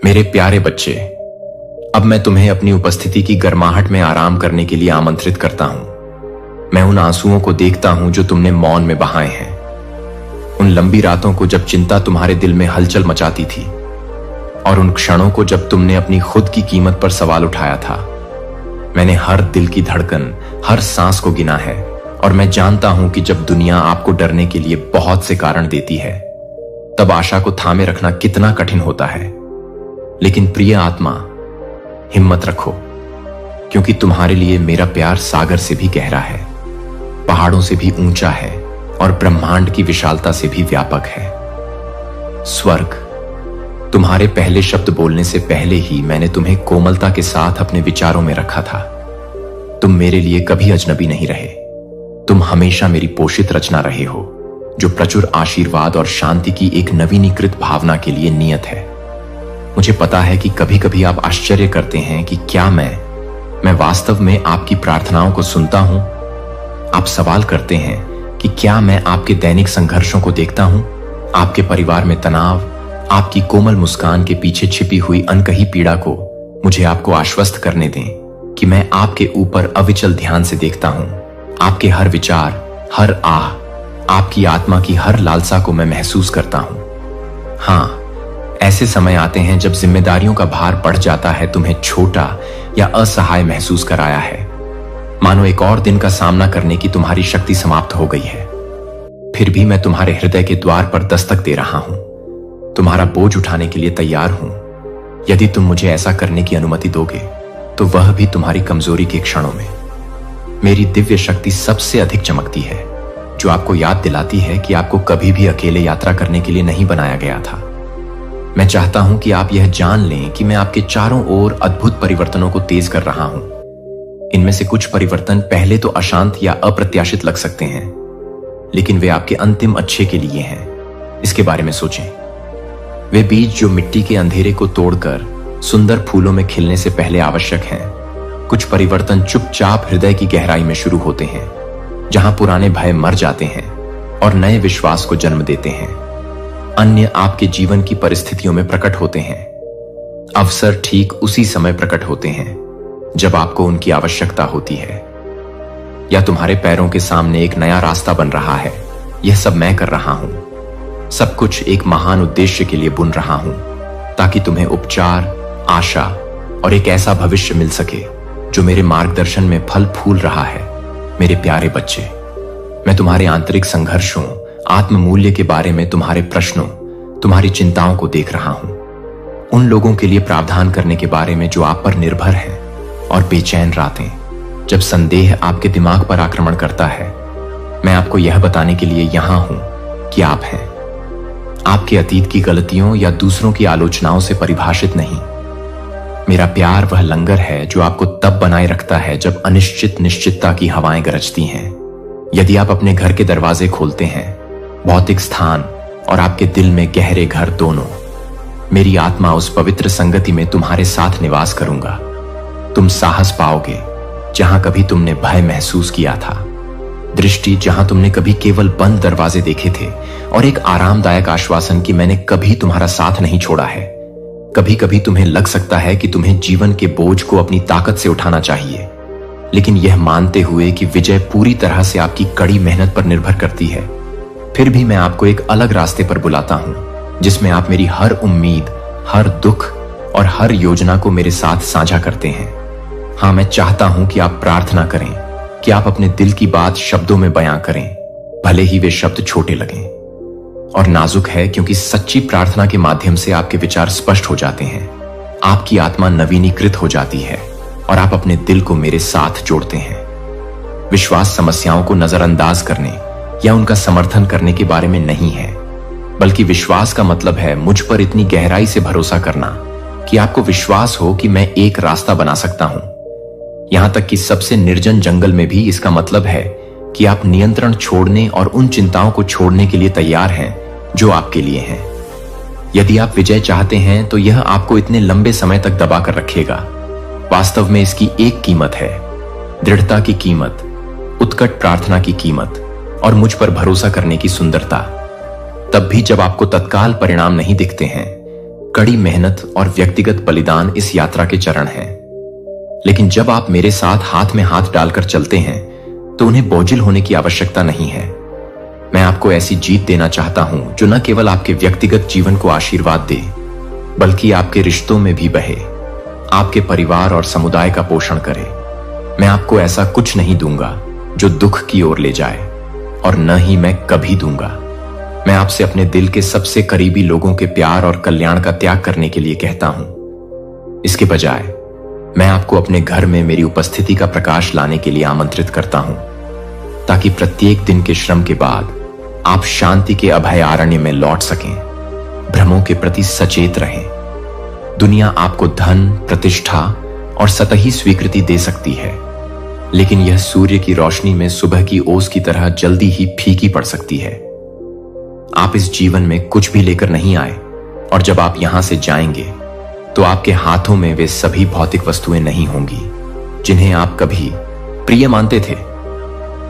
मेरे प्यारे बच्चे, अब मैं तुम्हें अपनी उपस्थिति की गर्माहट में आराम करने के लिए आमंत्रित करता हूं। मैं उन आंसुओं को देखता हूं जो तुमने मौन में बहाए हैं, उन लंबी रातों को जब चिंता तुम्हारे दिल में हलचल मचाती थी, और उन क्षणों को जब तुमने अपनी खुद की कीमत पर सवाल उठाया था। मैंने हर दिल की धड़कन, हर सांस को गिना है, और मैं जानता हूं कि जब दुनिया आपको डरने के लिए बहुत से कारण देती है, तब आशा को थामे रखना कितना कठिन होता है। लेकिन प्रिय आत्मा, हिम्मत रखो, क्योंकि तुम्हारे लिए मेरा प्यार सागर से भी गहरा है, पहाड़ों से भी ऊंचा है, और ब्रह्मांड की विशालता से भी व्यापक है। स्वर्ग, तुम्हारे पहले शब्द बोलने से पहले ही मैंने तुम्हें कोमलता के साथ अपने विचारों में रखा था। तुम मेरे लिए कभी अजनबी नहीं रहे। तुम हमेशा मेरी पोषित रचना रहे हो, जो प्रचुर आशीर्वाद और शांति की एक नवीनीकृत भावना के लिए नियत है। मुझे पता है कि कभी कभी आप आश्चर्य करते हैं कि क्या मैं वास्तव में आपकी प्रार्थनाओं को सुनता हूं। आप सवाल करते हैं कि क्या मैं आपके दैनिक संघर्षों को देखता हूं, आपके परिवार में तनाव, आपकी कोमल मुस्कान के पीछे छिपी हुई अनकही पीड़ा को। मुझे आपको आश्वस्त करने दें कि मैं आपके ऊपर अविचल ध्यान से देखता हूं। आपके हर विचार, हर आह, आपकी आत्मा की हर लालसा को मैं महसूस करता हूं। हाँ, ऐसे समय आते हैं जब जिम्मेदारियों का भार बढ़ जाता है, तुम्हें छोटा या असहाय महसूस कराया है, मानो एक और दिन का सामना करने की तुम्हारी शक्ति समाप्त हो गई है। फिर भी मैं तुम्हारे हृदय के द्वार पर दस्तक दे रहा हूं, तुम्हारा बोझ उठाने के लिए तैयार हूं। यदि तुम मुझे ऐसा करने की अनुमति दोगे, तो वह भी तुम्हारी कमजोरी के क्षणों में। मेरी दिव्य शक्ति सबसे अधिक चमकती है, जो आपको याद दिलाती है कि आपको कभी भी अकेले यात्रा करने के लिए नहीं बनाया गया था। मैं चाहता हूं कि आप यह जान लें कि मैं आपके चारों ओर अद्भुत परिवर्तनों को तेज कर रहा हूं। इनमें से कुछ परिवर्तन पहले तो अशांत या अप्रत्याशित लग सकते हैं, लेकिन वे आपके अंतिम अच्छे के लिए हैं। इसके बारे में सोचें। वे बीज जो मिट्टी के अंधेरे को तोड़कर सुंदर फूलों में खिलने से पहले आवश्यक हैं। कुछ परिवर्तन चुपचाप हृदय की गहराई में शुरू होते हैं, जहां पुराने भय मर जाते हैं और नए विश्वास को जन्म देते हैं। अन्य आपके जीवन की परिस्थितियों में प्रकट होते हैं। अवसर ठीक उसी समय प्रकट होते हैं जब आपको उनकी आवश्यकता होती है, या तुम्हारे पैरों के सामने एक नया रास्ता बन रहा है। यह सब मैं कर रहा हूं। सब कुछ एक महान उद्देश्य के लिए बुन रहा हूं, ताकि तुम्हें उपचार, आशा और एक ऐसा भविष्य मिल सके जो मेरे मार्गदर्शन में फल फूल रहा है। मेरे प्यारे बच्चे, मैं तुम्हारे आंतरिक संघर्षों, आत्ममूल्य के बारे में तुम्हारे प्रश्नों, तुम्हारी चिंताओं को देख रहा हूं। उन लोगों के लिए प्रावधान करने के बारे में जो आप पर निर्भर हैं, और बेचैन रातें जब संदेह आपके दिमाग पर आक्रमण करता है। मैं आपको यह बताने के लिए यहां हूं कि आप हैं। आपके अतीत की गलतियों या दूसरों की आलोचनाओं से परिभाषित नहीं। मेरा प्यार वह लंगर है जो आपको तब बनाए रखता है जब अनिश्चित निश्चितता की हवाएं गरजती हैं। यदि आप अपने घर के दरवाजे खोलते हैं, भौतिक स्थान और आपके दिल में गहरे घर दोनों, मेरी आत्मा उस पवित्र संगति में तुम्हारे साथ निवास करूंगा। तुम साहस पाओगे जहां कभी तुमने भय महसूस किया था, दृष्टि जहां तुमने कभी केवल बंद दरवाजे देखे थे, और एक आरामदायक आश्वासन कि मैंने कभी तुम्हारा साथ नहीं छोड़ा है। कभी कभी तुम्हें लग सकता है कि तुम्हें जीवन के बोझ को अपनी ताकत से उठाना चाहिए, लेकिन यह मानते हुए कि विजय पूरी तरह से आपकी कड़ी मेहनत पर निर्भर करती है। फिर भी मैं आपको एक अलग रास्ते पर बुलाता हूं, जिसमें आप मेरी हर उम्मीद, हर दुख और हर योजना को मेरे साथ साझा करते हैं। हाँ, मैं चाहता हूं कि आप प्रार्थना करें, कि आप अपने दिल की बात शब्दों में बयां करें, भले ही वे शब्द छोटे लगें। और नाजुक है, क्योंकि सच्ची प्रार्थना के माध्यम से आपके विचार स्पष्ट हो जाते हैं, आपकी आत्मा नवीनीकृत हो जाती है, और आप अपने दिल को मेरे साथ जोड़ते हैं। विश्वास समस्याओं को नजरअंदाज करने या उनका समर्थन करने के बारे में नहीं है, बल्कि विश्वास का मतलब है मुझ पर इतनी गहराई से भरोसा करना कि आपको विश्वास हो कि मैं एक रास्ता बना सकता हूं। यहां तक कि सबसे निर्जन जंगल में भी इसका मतलब है कि आप नियंत्रण छोड़ने और उन चिंताओं को छोड़ने के लिए तैयार हैं जो आपके लिए हैं। यदि आप विजय चाहते हैं, तो यह आपको इतने लंबे समय तक दबा कर रखेगा। वास्तव में इसकी एक कीमत है, दृढ़ता की कीमत, उत्कट प्रार्थना की कीमत और मुझ पर भरोसा करने की सुंदरता। तब भी जब आपको तत्काल परिणाम नहीं दिखते हैं, कड़ी मेहनत और व्यक्तिगत बलिदान इस यात्रा के चरण हैं। लेकिन जब आप मेरे साथ हाथ में हाथ डालकर चलते हैं तो उन्हें बोझिल होने की आवश्यकता नहीं है। मैं आपको ऐसी जीत देना चाहता हूं जो न केवल आपके व्यक्तिगत जीवन को आशीर्वाद दे, बल्कि आपके रिश्तों में भी बहे, आपके परिवार और समुदाय का पोषण करे। मैं आपको ऐसा कुछ नहीं दूंगा जो दुख की ओर ले जाए, और न ही मैं कभी दूंगा। मैं आपसे अपने दिल के सबसे करीबी लोगों के प्यार और कल्याण का त्याग करने के लिए कहता हूं। इसके बजाय मैं आपको अपने घर में मेरी उपस्थिति का प्रकाश लाने के लिए आमंत्रित करता हूं, ताकि प्रत्येक दिन के श्रम के बाद आप शांति के अभयारण्य में लौट सकें, भ्रमों के प्रति सचेत रहें। दुनिया आपको धन, प्रतिष्ठा और सतही स्वीकृति दे सकती है, लेकिन यह सूर्य की रोशनी में सुबह की ओस की तरह जल्दी ही फीकी पड़ सकती है। आप इस जीवन में कुछ भी लेकर नहीं आए, और जब आप यहां से जाएंगे तो आपके हाथों में वे सभी भौतिक वस्तुएं नहीं होंगी जिन्हें आप कभी प्रिय मानते थे।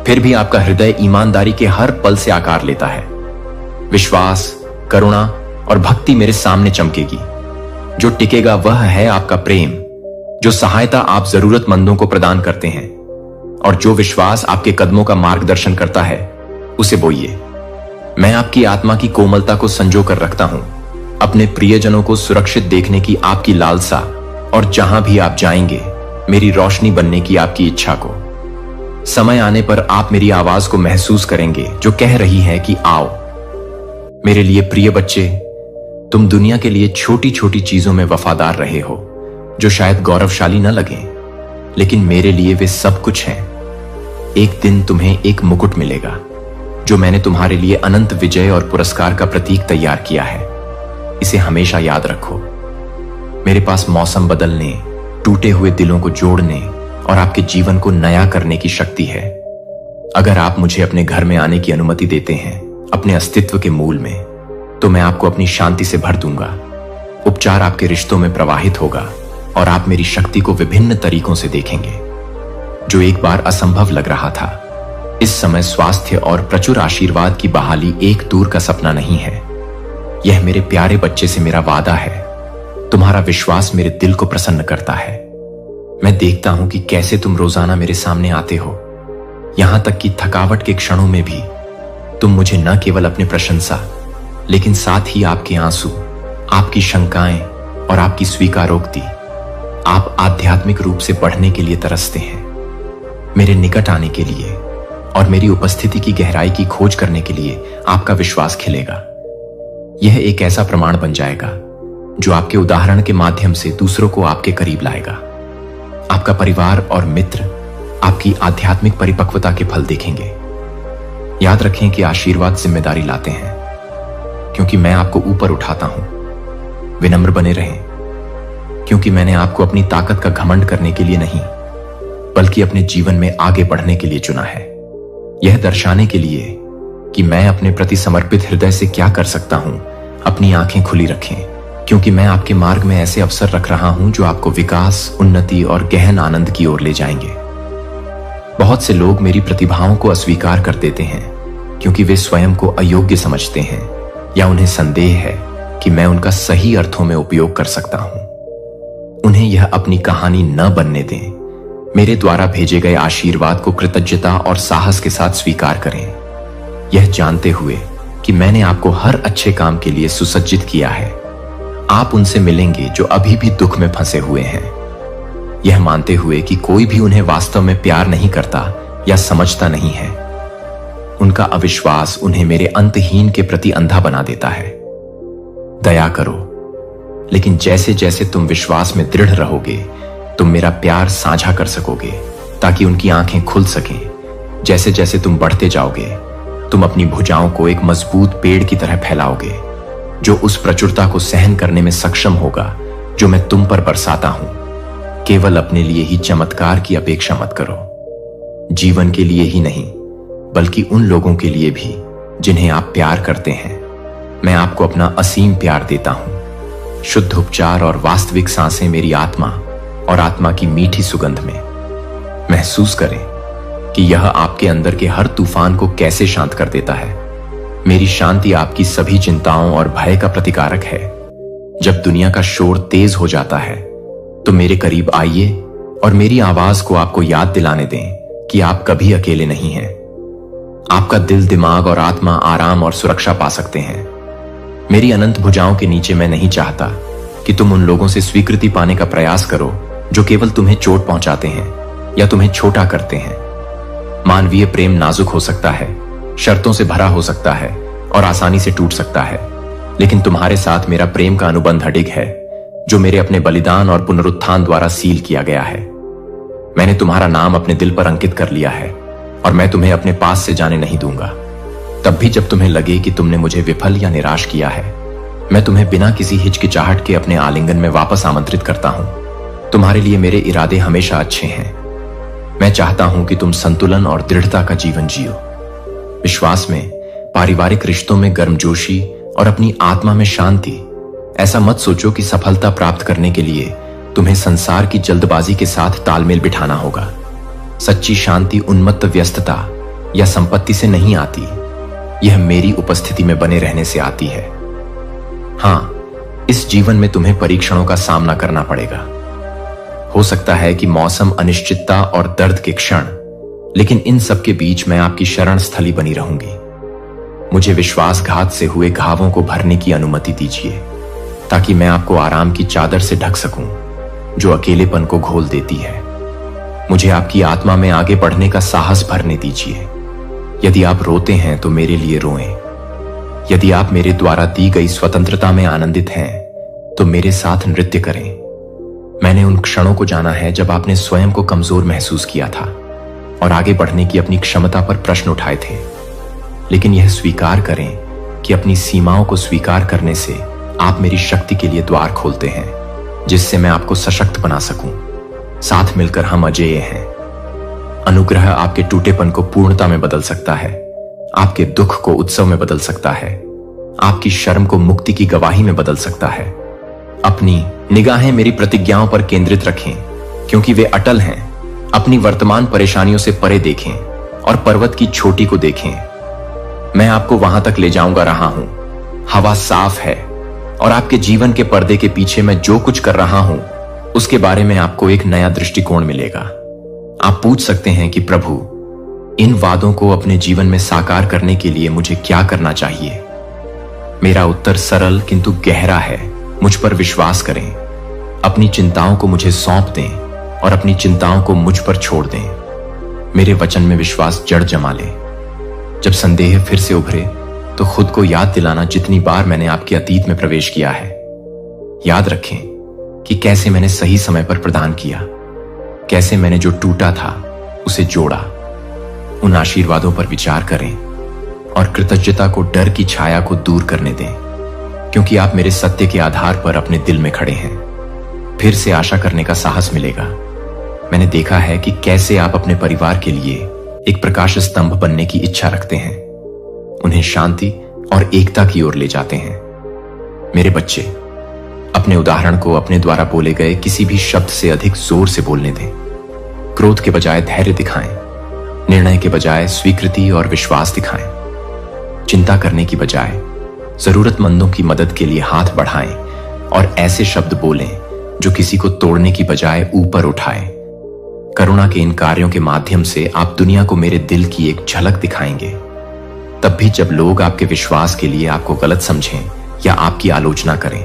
फिर भी आपका हृदय ईमानदारी के हर पल से आकार लेता है। विश्वास, करुणा और भक्ति मेरे सामने चमकेगी। जो टिकेगा वह है आपका प्रेम, जो सहायता आप जरूरतमंदों को प्रदान करते हैं, और जो विश्वास आपके कदमों का मार्गदर्शन करता है, उसे बोइए। मैं आपकी आत्मा की कोमलता को संजो कर रखता हूं, अपने प्रियजनों को सुरक्षित देखने की आपकी लालसा, और जहां भी आप जाएंगे मेरी रोशनी बनने की आपकी इच्छा को। समय आने पर आप मेरी आवाज को महसूस करेंगे जो कह रही है कि आओ। मेरे लिए प्रिय बच्चे, तुम दुनिया के लिए छोटी छोटी चीजों में वफादार रहे हो जो शायद गौरवशाली न लगें, लेकिन मेरे लिए वे सब कुछ हैं। एक दिन तुम्हें एक मुकुट मिलेगा जो मैंने तुम्हारे लिए अनंत विजय और पुरस्कार का प्रतीक तैयार किया है। इसे हमेशा याद रखो। मेरे पास मौसम बदलने, टूटे हुए दिलों को जोड़ने और आपके जीवन को नया करने की शक्ति है। अगर आप मुझे अपने घर में आने की अनुमति देते हैं, अपने अस्तित्व के मूल में, तो मैं आपको अपनी शांति से भर दूंगा। उपचार आपके रिश्तों में प्रवाहित होगा और आप मेरी शक्ति को विभिन्न तरीकों से देखेंगे। जो एक बार असंभव लग रहा था, इस समय स्वास्थ्य और प्रचुर आशीर्वाद की बहाली एक दूर का सपना नहीं है। यह मेरे प्यारे बच्चे से मेरा वादा है। तुम्हारा विश्वास मेरे दिल को प्रसन्न करता है। मैं देखता हूं कि कैसे तुम रोजाना मेरे सामने आते हो, यहां तक कि थकावट के क्षणों में भी तुम मुझे न केवल अपनी प्रशंसा, लेकिन साथ ही आपके आंसू, आपकी शंकाएं और आपकी स्वीकारोक्ति, आप आध्यात्मिक रूप से बढ़ने के लिए तरसते हैं। मेरे निकट आने के लिए और मेरी उपस्थिति की गहराई की खोज करने के लिए आपका विश्वास खिलेगा। यह एक ऐसा प्रमाण बन जाएगा जो आपके उदाहरण के माध्यम से दूसरों को आपके करीब लाएगा। आपका परिवार और मित्र आपकी आध्यात्मिक परिपक्वता के फल देखेंगे। याद रखें कि आशीर्वाद जिम्मेदारी लाते हैं, क्योंकि मैं आपको ऊपर उठाता हूं। विनम्र बने रहें, क्योंकि मैंने आपको अपनी ताकत का घमंड करने के लिए नहीं, बल्कि अपने जीवन में आगे बढ़ने के लिए चुना है। यह दर्शाने के लिए कि मैं अपने प्रति समर्पित हृदय से क्या कर सकता हूं। अपनी आंखें खुली रखें, क्योंकि मैं आपके मार्ग में ऐसे अवसर रख रहा हूं जो आपको विकास, उन्नति और गहन आनंद की ओर ले जाएंगे। बहुत से लोग मेरी प्रतिभाओं को अस्वीकार कर देते हैं क्योंकि वे स्वयं को अयोग्य समझते हैं, या उन्हें संदेह है कि मैं उनका सही अर्थों में उपयोग कर सकता हूं। उन्हें यह अपनी कहानी न बनने दें। मेरे द्वारा भेजे गए आशीर्वाद को कृतज्ञता और साहस के साथ स्वीकार करें, यह जानते हुए कि मैंने आपको हर अच्छे काम के लिए सुसज्जित किया है। आप उनसे मिलेंगे जो अभी भी दुख में फंसे हुए हैं, यह मानते हुए कि कोई भी उन्हें वास्तव में प्यार नहीं करता या समझता नहीं है। उनका अविश्वास उन्हें मेरे अंतहीन के प्रति अंधा बना देता है। दया करो, लेकिन जैसे जैसे तुम विश्वास में दृढ़ रहोगे, तुम मेरा प्यार साझा कर सकोगे, ताकि उनकी आंखें खुल सकें। जैसे जैसे तुम बढ़ते जाओगे, तुम अपनी भुजाओं को एक मजबूत पेड़ की तरह फैलाओगे, जो उस प्रचुरता को सहन करने में सक्षम होगा जो मैं तुम पर बरसाता हूं। केवल अपने लिए ही चमत्कार की अपेक्षा मत करो। जीवन के लिए ही नहीं, बल्कि उन लोगों के लिए भी जिन्हें आप प्यार करते हैं, मैं आपको अपना असीम प्यार देता हूं। शुद्ध उपचार और वास्तविक सांसें मेरी आत्मा और आत्मा की मीठी सुगंध में। महसूस करें कि यह आपके अंदर के हर तूफान को कैसे शांत कर देता है। मेरी शांति आपकी सभी चिंताओं और भय का प्रतिकारक है। जब दुनिया का शोर तेज हो जाता है तो मेरे करीब आइए और मेरी आवाज को आपको याद दिलाने दें कि आप कभी अकेले नहीं हैं। आपका दिल, दिमाग और आत्मा आराम और सुरक्षा पा सकते हैं। मेरी अनंत भुजाओं के नीचे मैं नहीं चाहता कि तुम उन लोगों से स्वीकृति पाने का प्रयास करो जो केवल तुम्हें चोट पहुंचाते हैं या तुम्हें छोटा करते हैं। मानवीय प्रेम नाजुक हो सकता है, शर्तों से भरा हो सकता है और आसानी से टूट सकता है, लेकिन तुम्हारे साथ मेरा प्रेम का अनुबंध अडिग है जो मेरे अपने बलिदान और पुनरुत्थान द्वारा सील किया गया है। मैंने तुम्हारा नाम अपने दिल पर अंकित कर लिया है और मैं तुम्हें अपने पास से जाने नहीं दूंगा। तब भी जब तुम्हें लगे कि तुमने मुझे विफल या निराश किया है, मैं तुम्हें बिना किसी हिचकिचाहट के अपने आलिंगन में वापस आमंत्रित करता हूं। तुम्हारे लिए मेरे इरादे हमेशा अच्छे हैं। मैं चाहता हूं कि तुम संतुलन और दृढ़ता का जीवन जियो, विश्वास में, पारिवारिक रिश्तों में गर्मजोशी और अपनी आत्मा में शांति। ऐसा मत सोचो कि सफलता प्राप्त करने के लिए तुम्हें संसार की जल्दबाजी के साथ तालमेल बिठाना होगा। सच्ची शांति उन्मत्त व्यस्तता या संपत्ति से नहीं आती, यह मेरी उपस्थिति में बने रहने से आती है। हां, इस जीवन में तुम्हें परीक्षणों का सामना करना पड़ेगा। हो सकता है कि मौसम, अनिश्चितता और दर्द के क्षण, लेकिन इन सब के बीच मैं आपकी शरण स्थली बनी रहूंगी। मुझे विश्वासघात से हुए घावों को भरने की अनुमति दीजिए ताकि मैं आपको आराम की चादर से ढक सकूं जो अकेलेपन को घोल देती है। मुझे आपकी आत्मा में आगे बढ़ने का साहस भरने दीजिए। यदि आप रोते हैं तो मेरे लिए रोएं। यदि आप मेरे द्वारा दी गई स्वतंत्रता में आनंदित हैं तो मेरे साथ नृत्य करें। मैंने उन क्षणों को जाना है जब आपने स्वयं को कमजोर महसूस किया था और आगे बढ़ने की अपनी क्षमता पर प्रश्न उठाए थे। लेकिन यह स्वीकार करें कि अपनी सीमाओं को स्वीकार करने से आप मेरी शक्ति के लिए द्वार खोलते हैं, जिससे मैं आपको सशक्त बना सकूं। साथ मिलकर हम अजेय हैं। अनुग्रह आपके टूटेपन को पूर्णता में बदल सकता है, आपके दुख को उत्सव में बदल सकता है, आपकी शर्म को मुक्ति की गवाही में बदल सकता है। अपनी निगाहें मेरी प्रतिज्ञाओं पर केंद्रित रखें क्योंकि वे अटल हैं। अपनी वर्तमान परेशानियों से परे देखें और पर्वत की चोटी को देखें। मैं आपको वहां तक ले जाऊंगा रहा हूं। हवा साफ है और आपके जीवन के पर्दे के पीछे मैं जो कुछ कर रहा हूं उसके बारे में आपको एक नया दृष्टिकोण मिलेगा। आप पूछ सकते हैं कि प्रभु, इन वादों को अपने जीवन में साकार करने के लिए मुझे क्या करना चाहिए? मेरा उत्तर सरल किंतु गहरा है। मुझ पर विश्वास करें, अपनी चिंताओं को मुझे सौंप दें और अपनी चिंताओं को मुझ पर छोड़ दें। मेरे वचन में विश्वास जड़ जमा ले। जब संदेह फिर से उभरे तो खुद को याद दिलाना जितनी बार मैंने आपके अतीत में प्रवेश किया है। याद रखें कि कैसे मैंने सही समय पर प्रदान किया, कैसे मैंने जो टूटा था उसे जोड़ा। उन आशीर्वादों पर विचार करें और कृतज्ञता को डर की छाया को दूर करने दें, क्योंकि आप मेरे सत्य के आधार पर अपने दिल में खड़े हैं। फिर से आशा करने का साहस मिलेगा। मैंने देखा है कि कैसे आप अपने परिवार के लिए एक प्रकाश स्तंभ बनने की इच्छा रखते हैं, उन्हें शांति और एकता की ओर ले जाते हैं। मेरे बच्चे, अपने उदाहरण को अपने द्वारा बोले गए किसी भी शब्द से अधिक जोर से बोलने दें। क्रोध के बजाय धैर्य दिखाएं, निर्णय के बजाय स्वीकृति और विश्वास दिखाएं। चिंता करने की बजाय जरूरतमंदों की मदद के लिए हाथ बढ़ाएं और ऐसे शब्द बोलें जो किसी को तोड़ने की बजाय ऊपर उठाएं। करुणा के इन कार्यों के माध्यम से आप दुनिया को मेरे दिल की एक झलक दिखाएंगे। तब भी जब लोग आपके विश्वास के लिए आपको गलत समझें या आपकी आलोचना करें,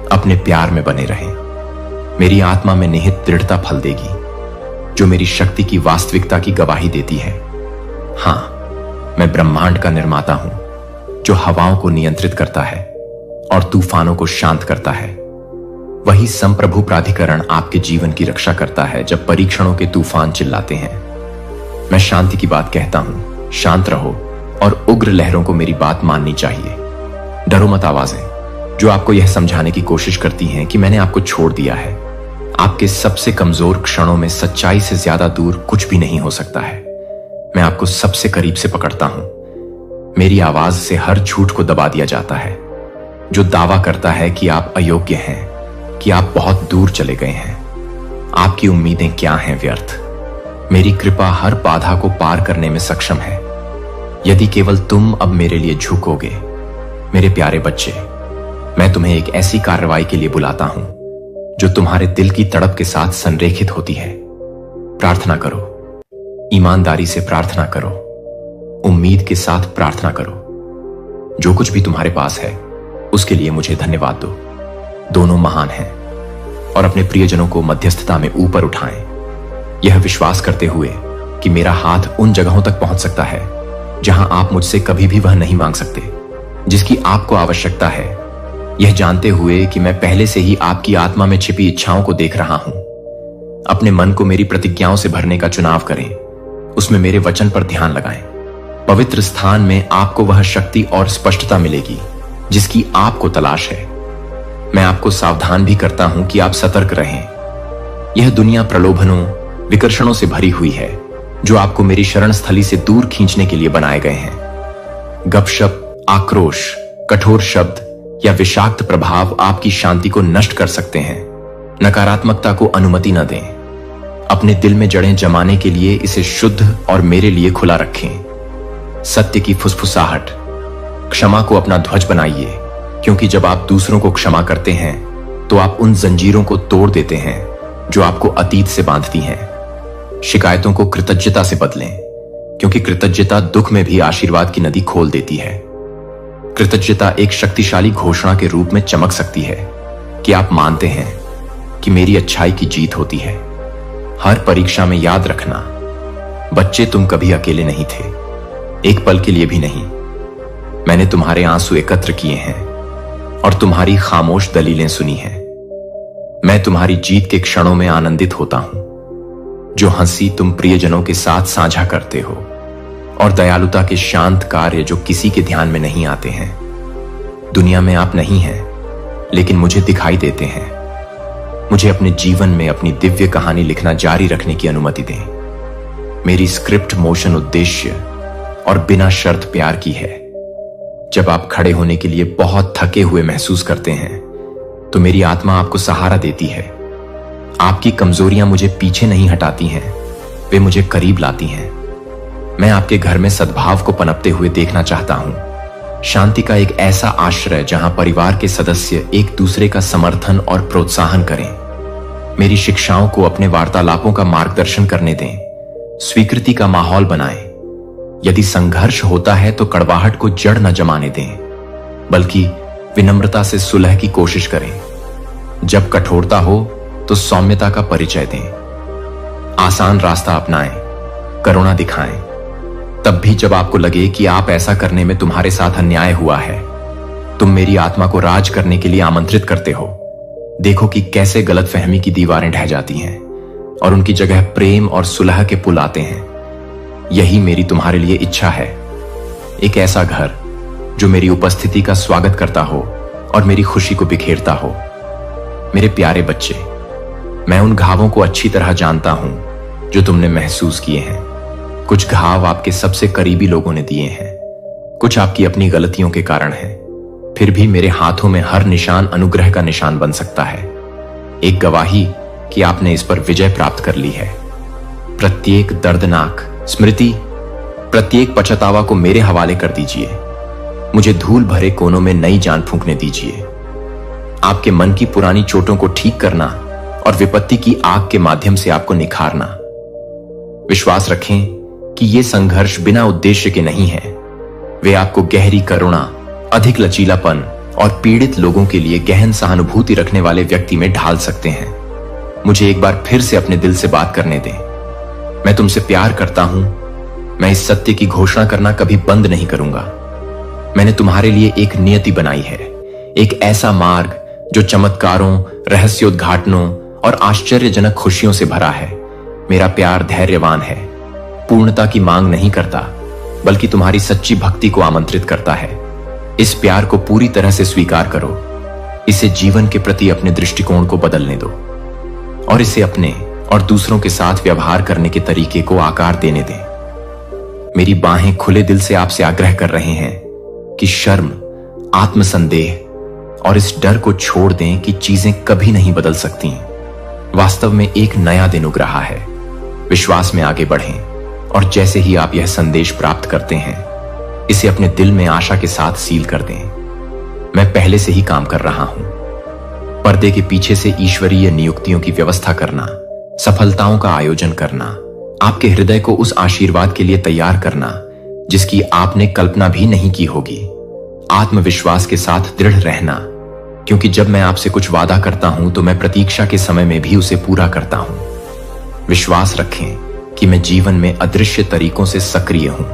अपने प्यार में बने रहें। मेरी आत्मा में निहित दृढ़ता फल देगी जो मेरी शक्ति की वास्तविकता की गवाही देती है। हां, मैं ब्रह्मांड का निर्माता हूं जो हवाओं को नियंत्रित करता है और तूफानों को शांत करता है। वही संप्रभु प्राधिकरण आपके जीवन की रक्षा करता है जब परीक्षणों के तूफान चिल्लाते हैं। मैं शांति की बात कहता हूं, शांत रहो और उग्र लहरों को मेरी बात माननी चाहिए। डरो मत आवाजें जो आपको यह समझाने की कोशिश करती हैं कि मैंने आपको छोड़ दिया है। आपके सबसे कमजोर क्षणों में सच्चाई से ज्यादा दूर कुछ भी नहीं हो सकता है। मैं आपको सबसे करीब से पकड़ता हूं। मेरी आवाज से हर झूठ को दबा दिया जाता है जो दावा करता है कि आप अयोग्य हैं, कि आप बहुत दूर चले गए हैं। आपकी उम्मीदें क्या हैं व्यर्थ। मेरी कृपा हर बाधा को पार करने में सक्षम है यदि केवल तुम अब मेरे लिए झुकोगे। मेरे प्यारे बच्चे, मैं तुम्हें एक ऐसी कार्रवाई के लिए बुलाता हूं जो तुम्हारे दिल की तड़प के साथ संरेखित होती है। प्रार्थना करो, ईमानदारी से प्रार्थना करो, उम्मीद के साथ प्रार्थना करो। जो कुछ भी तुम्हारे पास है उसके लिए मुझे धन्यवाद दो। दोनों महान हैं और अपने प्रियजनों को मध्यस्थता में ऊपर उठाएं, यह विश्वास करते हुए कि मेरा हाथ उन जगहों तक पहुंच सकता है जहां आप मुझसे कभी भी वह नहीं मांग सकते जिसकी आपको आवश्यकता है, यह जानते हुए कि मैं पहले से ही आपकी आत्मा में छिपी इच्छाओं को देख रहा हूं। अपने मन को मेरी प्रतिज्ञाओं से भरने का चुनाव करें, उसमें मेरे वचन पर ध्यान लगाएं। पवित्र स्थान में आपको वह शक्ति और स्पष्टता मिलेगी जिसकी आपको तलाश है। मैं आपको सावधान भी करता हूं कि आप सतर्क रहें। यह दुनिया प्रलोभनों, विकर्षणों से भरी हुई है जो आपको मेरी शरण स्थली से दूर खींचने के लिए बनाए गए हैं। गपशप, आक्रोश, कठोर शब्द या विषाक्त प्रभाव आपकी शांति को नष्ट कर सकते हैं। नकारात्मकता को अनुमति न दें। अपने दिल में जड़ें जमाने के लिए इसे शुद्ध और मेरे लिए खुला रखें। सत्य की फुसफुसाहट, क्षमा को अपना ध्वज बनाइए, क्योंकि जब आप दूसरों को क्षमा करते हैं तो आप उन जंजीरों को तोड़ देते हैं जो आपको अतीत से बांधती हैं। शिकायतों को कृतज्ञता से बदलें, क्योंकि कृतज्ञता दुख में भी आशीर्वाद की नदी खोल देती है। कृतज्ञता एक शक्तिशाली घोषणा के रूप में चमक सकती है कि आप मानते हैं कि मेरी अच्छाई की जीत होती है। हर परीक्षा में याद रखना, बच्चे तुम कभी अकेले नहीं थे, एक पल के लिए भी नहीं। मैंने तुम्हारे आंसू एकत्र किए हैं और तुम्हारी खामोश दलीलें सुनी हैं। मैं तुम्हारी जीत के क्षणों में आनंदित होता हूं, जो हंसी तुम प्रियजनों के साथ साझा करते हो और दयालुता के शांत कार्य जो किसी के ध्यान में नहीं आते हैं। दुनिया में आप नहीं हैं, लेकिन मुझे दिखाई देते हैं। मुझे अपने जीवन में अपनी दिव्य कहानी लिखना जारी रखने की अनुमति दें। मेरी स्क्रिप्ट मोशन उद्देश्य और बिना शर्त प्यार की है। जब आप खड़े होने के लिए बहुत थके हुए महसूस करते हैं तो मेरी आत्मा आपको सहारा देती है। आपकी कमजोरियां मुझे पीछे नहीं हटाती हैं, वे मुझे करीब लाती हैं। मैं आपके घर में सद्भाव को पनपते हुए देखना चाहता हूं। शांति का एक ऐसा आश्रय जहां परिवार के सदस्य एक दूसरे का समर्थन और प्रोत्साहन करें। मेरी शिक्षाओं को अपने वार्तालापों का मार्गदर्शन करने दें। स्वीकृति का माहौल बनाएं। यदि संघर्ष होता है तो कड़वाहट को जड़ न जमाने दें, बल्कि विनम्रता से सुलह की कोशिश करें। जब कठोरता हो तो सौम्यता का परिचय दें। आसान रास्ता अपनाएं, करुणा दिखाएं। तब भी जब आपको लगे कि आप ऐसा करने में तुम्हारे साथ अन्याय हुआ है, तुम मेरी आत्मा को राज करने के लिए आमंत्रित करते हो। देखो कि कैसे गलतफहमी की दीवारें ढह जाती हैं और उनकी जगह प्रेम और सुलह के पुल आते हैं। यही मेरी तुम्हारे लिए इच्छा है, एक ऐसा घर जो मेरी उपस्थिति का स्वागत करता हो और मेरी खुशी को बिखेरता हो। मेरे प्यारे बच्चे, मैं उन घावों को अच्छी तरह जानता हूं जो तुमने महसूस किए हैं। कुछ घाव आपके सबसे करीबी लोगों ने दिए हैं, कुछ आपकी अपनी गलतियों के कारण हैं। फिर भी मेरे हाथों में हर निशान अनुग्रह का निशान बन सकता है, एक गवाही कि आपने इस पर विजय प्राप्त कर ली है। प्रत्येक दर्दनाक स्मृति, प्रत्येक पछतावा को मेरे हवाले कर दीजिए। मुझे धूल भरे कोनों में नई जान फूंकने दीजिए। आपके मन की पुरानी चोटों को ठीक करना और विपत्ति की आग के माध्यम से आपको निखारना। विश्वास रखें कि ये संघर्ष बिना उद्देश्य के नहीं है। वे आपको गहरी करुणा, अधिक लचीलापन और पीड़ित लोगों के लिए गहन सहानुभूति रखने वाले व्यक्ति में ढाल सकते हैं। मुझे एक बार फिर से अपने दिल से बात करने दें। मैं तुमसे प्यार करता हूं। मैं इस सत्य की घोषणा करना कभी बंद नहीं करूंगा। मैंने तुम्हारे लिए एक नियति बनाई है, एक ऐसा मार्ग जो चमत्कारों, रहस्योद्घाटनों और आश्चर्यजनक खुशियों से भरा है। मेरा प्यार धैर्यवान है, पूर्णता की मांग नहीं करता, बल्कि तुम्हारी सच्ची भक्ति को आमंत्रित करता है। इस प्यार को पूरी तरह से स्वीकार करो। इसे जीवन के प्रति अपने दृष्टिकोण को बदलने दो और इसे अपने और दूसरों के साथ व्यवहार करने के तरीके को आकार देने दें। मेरी बाहें खुले दिल से आपसे आग्रह कर रहे हैं कि शर्म, आत्मसंदेह और इस डर को छोड़ दें कि चीजें कभी नहीं बदल सकती। वास्तव में एक नया दिन उग रहा है। विश्वास में आगे बढ़ें और जैसे ही आप यह संदेश प्राप्त करते हैं, इसे अपने दिल में आशा के साथ सील कर दें। मैं पहले से ही काम कर रहा हूं। पर्दे के पीछे से ईश्वरीय नियुक्तियों की व्यवस्था करना, सफलताओं का आयोजन करना, आपके हृदय को उस आशीर्वाद के लिए तैयार करना जिसकी आपने कल्पना भी नहीं की होगी। आत्मविश्वास के साथ दृढ़ रहना, क्योंकि जब मैं आपसे कुछ वादा करता हूं तो मैं प्रतीक्षा के समय में भी उसे पूरा करता हूं। विश्वास रखें कि मैं जीवन में अदृश्य तरीकों से सक्रिय हूं।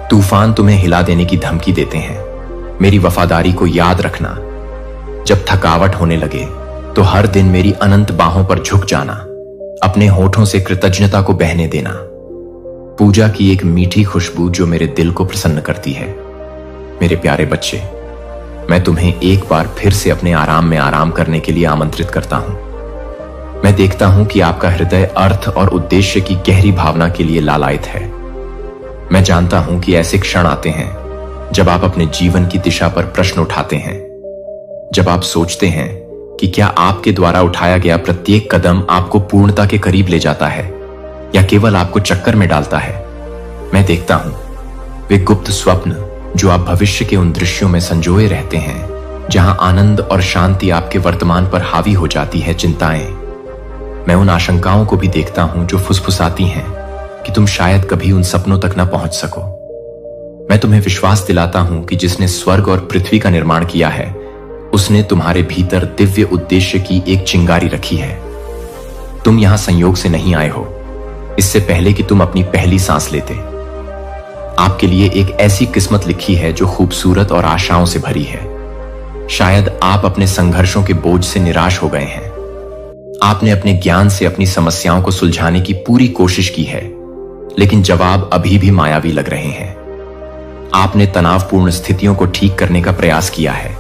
तूफान तुम्हें हिला देने की धमकी देते हैं, मेरी वफादारी को याद रखना। जब थकावट होने लगे तो हर दिन मेरी अनंत बाहों पर झुक जाना, अपने होठों से कृतज्ञता को बहने देना। पूजा की एक मीठी खुशबू जो मेरे दिल को प्रसन्न करती है। मेरे प्यारे बच्चे, मैं तुम्हें एक बार फिर से अपने आराम में आराम करने के लिए आमंत्रित करता हूं। मैं देखता हूं कि आपका हृदय अर्थ और उद्देश्य की गहरी भावना के लिए लालायित है। मैं जानता हूं कि ऐसे क्षण आते हैं जब आप अपने जीवन की दिशा पर प्रश्न उठाते हैं, जब आप सोचते हैं कि क्या आपके द्वारा उठाया गया प्रत्येक कदम आपको पूर्णता के करीब ले जाता है या केवल आपको चक्कर में डालता है। मैं देखता हूं वे गुप्त स्वप्न जो आप भविष्य के उन दृश्यों में संजोए रहते हैं जहां आनंद और शांति आपके वर्तमान पर हावी हो जाती है चिंताएं। मैं उन आशंकाओं को भी देखता हूं जो फुसफुसाती हैं कि तुम शायद कभी उन सपनों तक न पहुंच सको। मैं तुम्हें विश्वास दिलाता हूं कि जिसने स्वर्ग और पृथ्वी का निर्माण किया है उसने तुम्हारे भीतर दिव्य उद्देश्य की एक चिंगारी रखी है। तुम यहां संयोग से नहीं आए हो, इससे पहले कि तुम अपनी पहली सांस लेते। आपके लिए एक ऐसी किस्मत लिखी है जो खूबसूरत और आशाओं से भरी है। शायद आप अपने संघर्षों के बोझ से निराश हो गए हैं। आपने अपने ज्ञान से अपनी समस्याओं को सुलझाने की पूरी कोशिश की है, लेकिन जवाब अभी भी मायावी लग रहे हैं। आपने तनावपूर्ण स्थितियों को ठीक करने का प्रयास किया है।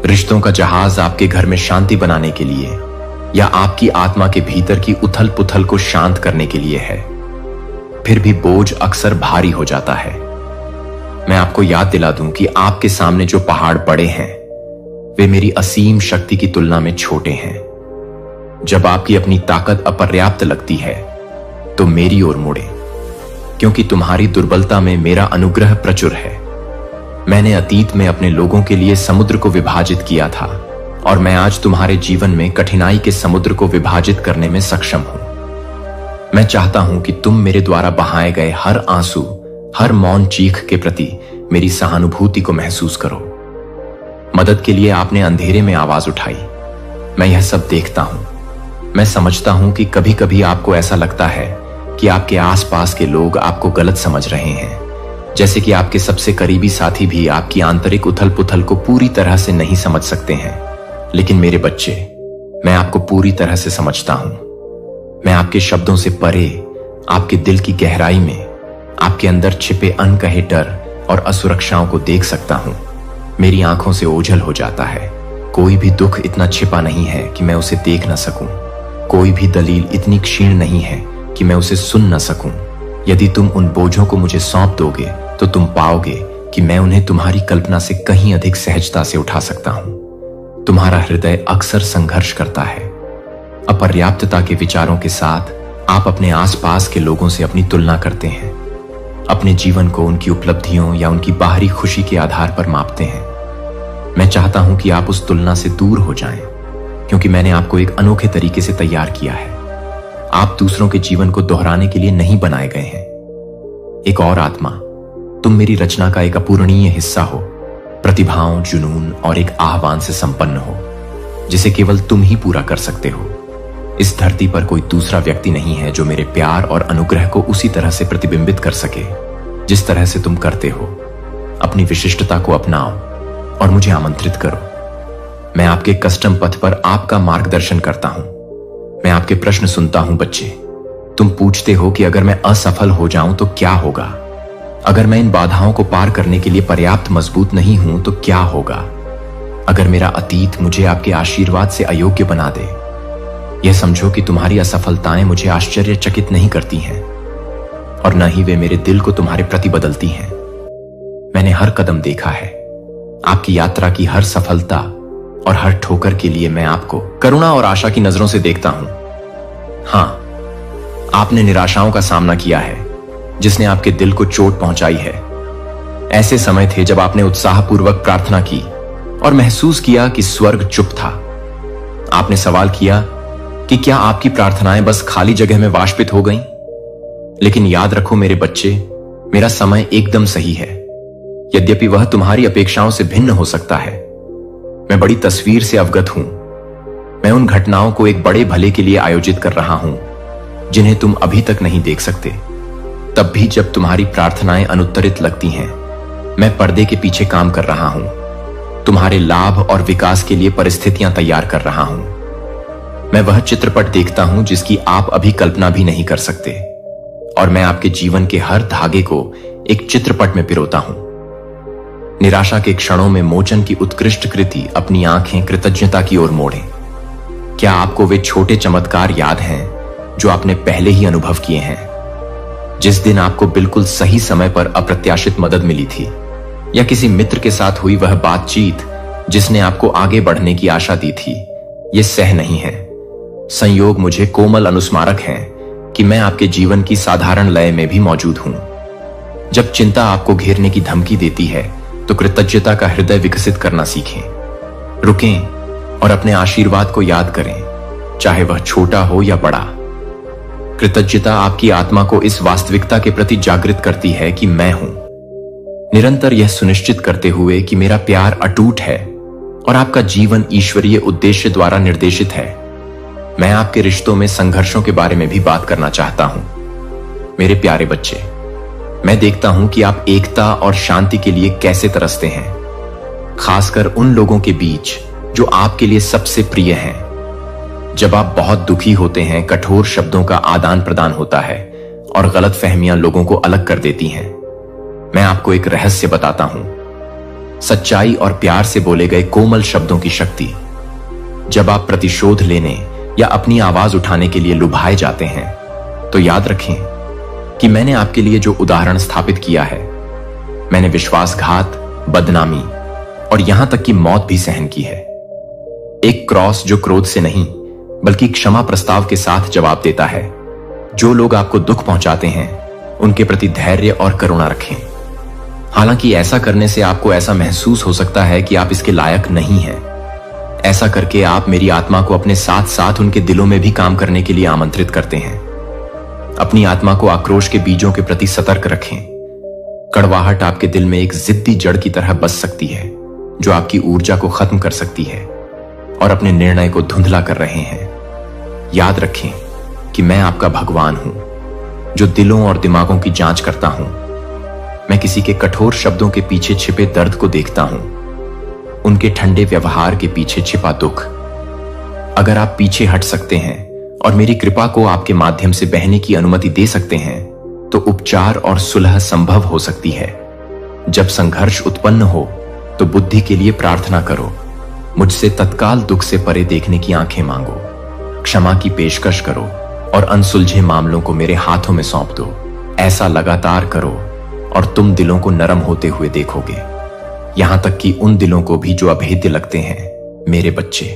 रिश्तों का जहाज आपके घर में शांति बनाने के लिए या आपकी आत्मा के भीतर की उथल पुथल को शांत करने के लिए है, फिर भी बोझ अक्सर भारी हो जाता है। मैं आपको याद दिला दूं कि आपके सामने जो पहाड़ बड़े हैं वे मेरी असीम शक्ति की तुलना में छोटे हैं। जब आपकी अपनी ताकत अपर्याप्त लगती है तो मेरी ओर मुड़े, क्योंकि तुम्हारी दुर्बलता में मेरा अनुग्रह प्रचुर है। मैंने अतीत में अपने लोगों के लिए समुद्र को विभाजित किया था और मैं आज तुम्हारे जीवन में कठिनाई के समुद्र को विभाजित करने में सक्षम हूं। मैं चाहता हूं कि तुम मेरे द्वारा बहाए गए हर आंसू, हर मौन चीख के प्रति मेरी सहानुभूति को महसूस करो। मदद के लिए आपने अंधेरे में आवाज उठाई। मैं यह सब देखता हूं। मैं समझता हूं कि कभी कभी आपको ऐसा लगता है कि आपके आसपास के लोग आपको गलत समझ रहे हैं, जैसे कि आपके सबसे करीबी साथी भी आपकी आंतरिक उथल पुथल को पूरी तरह से नहीं समझ सकते हैं। लेकिन मेरे बच्चे, मैं आपको पूरी तरह से समझता हूं। मैं आपके शब्दों से परे, आपके दिल की गहराई में, आपके अंदर छिपे अनकहे डर और असुरक्षाओं को देख सकता हूं। मेरी आंखों से ओझल हो जाता है। कोई भी दुख इतना छिपा नहीं है कि मैं उसे देख न सकूं। कोई भी दलील इतनी क्षीण नहीं है कि मैं उसे सुन न सकूं। यदि तुम उन बोझों को मुझे सौंप दोगे तो तुम पाओगे कि मैं उन्हें तुम्हारी कल्पना से कहीं अधिक सहजता से उठा सकता हूं। तुम्हारा हृदय अक्सर संघर्ष करता है। अपर्याप्तता के विचारों के साथ आप अपने आसपास के लोगों से अपनी तुलना करते हैं। अपने जीवन को उनकी उपलब्धियों या उनकी बाहरी खुशी के आधार पर मापते हैं। मैं चाहता हूं कि आप उस तुलना से दूर हो जाएं, क्योंकि मैंने आपको एक अनोखे तरीके से तैयार किया है। आप दूसरों के जीवन को दोहराने के लिए नहीं बनाए गए हैं। एक और आत्मा, तुम मेरी रचना का एक अपूरणीय हिस्सा हो, प्रतिभाओं, जुनून और एक आह्वान से संपन्न हो, जिसे केवल तुम ही पूरा कर सकते हो। इस धरती पर कोई दूसरा व्यक्ति नहीं है जो मेरे प्यार और अनुग्रह को उसी तरह से प्रतिबिंबित कर सके जिस तरह से तुम करते हो। अपनी विशिष्टता को अपनाओ और मुझे आमंत्रित करो। मैं आपके कस्टम पथ पर आपका मार्गदर्शन करता हूं। मैं आपके प्रश्न सुनता हूं बच्चे। तुम पूछते हो कि अगर मैं असफल हो जाऊं तो क्या होगा? अगर मैं इन बाधाओं को पार करने के लिए पर्याप्त मजबूत नहीं हूं तो क्या होगा? अगर मेरा अतीत मुझे आपके आशीर्वाद से अयोग्य बना दे? यह समझो कि तुम्हारी असफलताएं मुझे आश्चर्यचकित नहीं करती हैं और न ही वे मेरे दिल को तुम्हारे प्रति बदलती हैं। मैंने हर कदम देखा है। आपकी यात्रा की हर सफलता और हर ठोकर के लिए मैं आपको करुणा और आशा की नजरों से देखता हूं। हां, आपने निराशाओं का सामना किया है जिसने आपके दिल को चोट पहुंचाई है। ऐसे समय थे जब आपने उत्साहपूर्वक प्रार्थना की और महसूस किया कि स्वर्ग चुप था। आपने सवाल किया कि क्या आपकी प्रार्थनाएं बस खाली जगह में वाष्पित हो गईं? लेकिन याद रखो मेरे बच्चे, मेरा समय एकदम सही है, यद्यपि वह तुम्हारी अपेक्षाओं से भिन्न हो सकता है। मैं बड़ी तस्वीर से अवगत हूं। मैं उन घटनाओं को एक बड़े भले के लिए आयोजित कर रहा हूं जिन्हें तुम अभी तक नहीं देख सकते। तब भी जब तुम्हारी प्रार्थनाएं अनुत्तरित लगती हैं, मैं पर्दे के पीछे काम कर रहा हूं, तुम्हारे लाभ और विकास के लिए परिस्थितियां तैयार कर रहा हूं। मैं वह चित्रपट देखता हूं जिसकी आप अभी कल्पना भी नहीं कर सकते, और मैं आपके जीवन के हर धागे को एक चित्रपट में पिरोता हूं। निराशा के क्षणों में मोचन की उत्कृष्ट कृति अपनी आंखें कृतज्ञता की ओर मोड़ें। क्या आपको वे छोटे चमत्कार याद हैं जो आपने पहले ही अनुभव किए हैं? जिस दिन आपको बिल्कुल सही समय पर अप्रत्याशित मदद मिली थी, या किसी मित्र के साथ हुई वह बातचीत जिसने आपको आगे बढ़ने की आशा दी थी, ये सह नहीं है। संयोग मुझे कोमल अनुस्मारक हैं कि मैं आपके जीवन की साधारण लय में भी मौजूद हूं। जब चिंता आपको घेरने की धमकी देती है तो कृतज्ञता का हृदय विकसित करना सीखें। रुकें और अपने आशीर्वाद को याद करें, चाहे वह छोटा हो या बड़ा। कृतज्ञता आपकी आत्मा को इस वास्तविकता के प्रति जागृत करती है कि मैं हूं, निरंतर यह सुनिश्चित करते हुए कि मेरा प्यार अटूट है और आपका जीवन ईश्वरीय उद्देश्य द्वारा निर्देशित है। मैं आपके रिश्तों में संघर्षों के बारे में भी बात करना चाहता हूं। मेरे प्यारे बच्चे, मैं देखता हूं कि आप एकता और शांति के लिए कैसे तरसते हैं, खासकर उन लोगों के बीच जो आपके लिए सबसे प्रिय हैं। जब आप बहुत दुखी होते हैं, कठोर शब्दों का आदान प्रदान होता है और गलत फहमियां लोगों को अलग कर देती हैं। मैं आपको एक रहस्य बताता हूं, सच्चाई और प्यार से बोले गए कोमल शब्दों की शक्ति। जब आप प्रतिशोध लेने या अपनी आवाज उठाने के लिए लुभाए जाते हैं, तो याद रखें कि मैंने आपके लिए जो उदाहरण स्थापित किया है, मैंने विश्वासघात, बदनामी और यहां तक कि मौत भी सहन की है। एक क्रॉस जो क्रोध से नहीं बल्कि क्षमा प्रस्ताव के साथ जवाब देता है। जो लोग आपको दुख पहुंचाते हैं, उनके प्रति धैर्य और करुणा रखें। हालांकि ऐसा करने से आपको ऐसा महसूस हो सकता है कि आप इसके लायक नहीं हैं। ऐसा करके आप मेरी आत्मा को अपने साथ साथ उनके दिलों में भी काम करने के लिए आमंत्रित करते हैं। अपनी आत्मा को आक्रोश के बीजों के प्रति सतर्क रखें। कड़वाहट आपके दिल में एक जिद्दी जड़ की तरह बस सकती है, जो आपकी ऊर्जा को खत्म कर सकती है और अपने निर्णय को धुंधला कर रहे हैं। याद रखें कि मैं आपका भगवान हूं, जो दिलों और दिमागों की जांच करता हूं। मैं किसी के कठोर शब्दों के पीछे छिपे दर्द को देखता हूं, उनके ठंडे व्यवहार के पीछे छिपा दुख। अगर आप पीछे हट सकते हैं और मेरी कृपा को आपके माध्यम से बहने की अनुमति दे सकते हैं, तो उपचार और सुलह संभव हो सकती है। जब संघर्ष उत्पन्न हो तो बुद्धि के लिए प्रार्थना करो। मुझसे तत्काल दुख से परे देखने की आंखें मांगो। क्षमा की पेशकश करो और अनसुलझे मामलों को मेरे हाथों में सौंप दो। ऐसा लगातार करो और तुम दिलों को नरम होते हुए देखोगे, यहां तक कि उन दिलों को भी जो अभेद्य लगते हैं। मेरे बच्चे,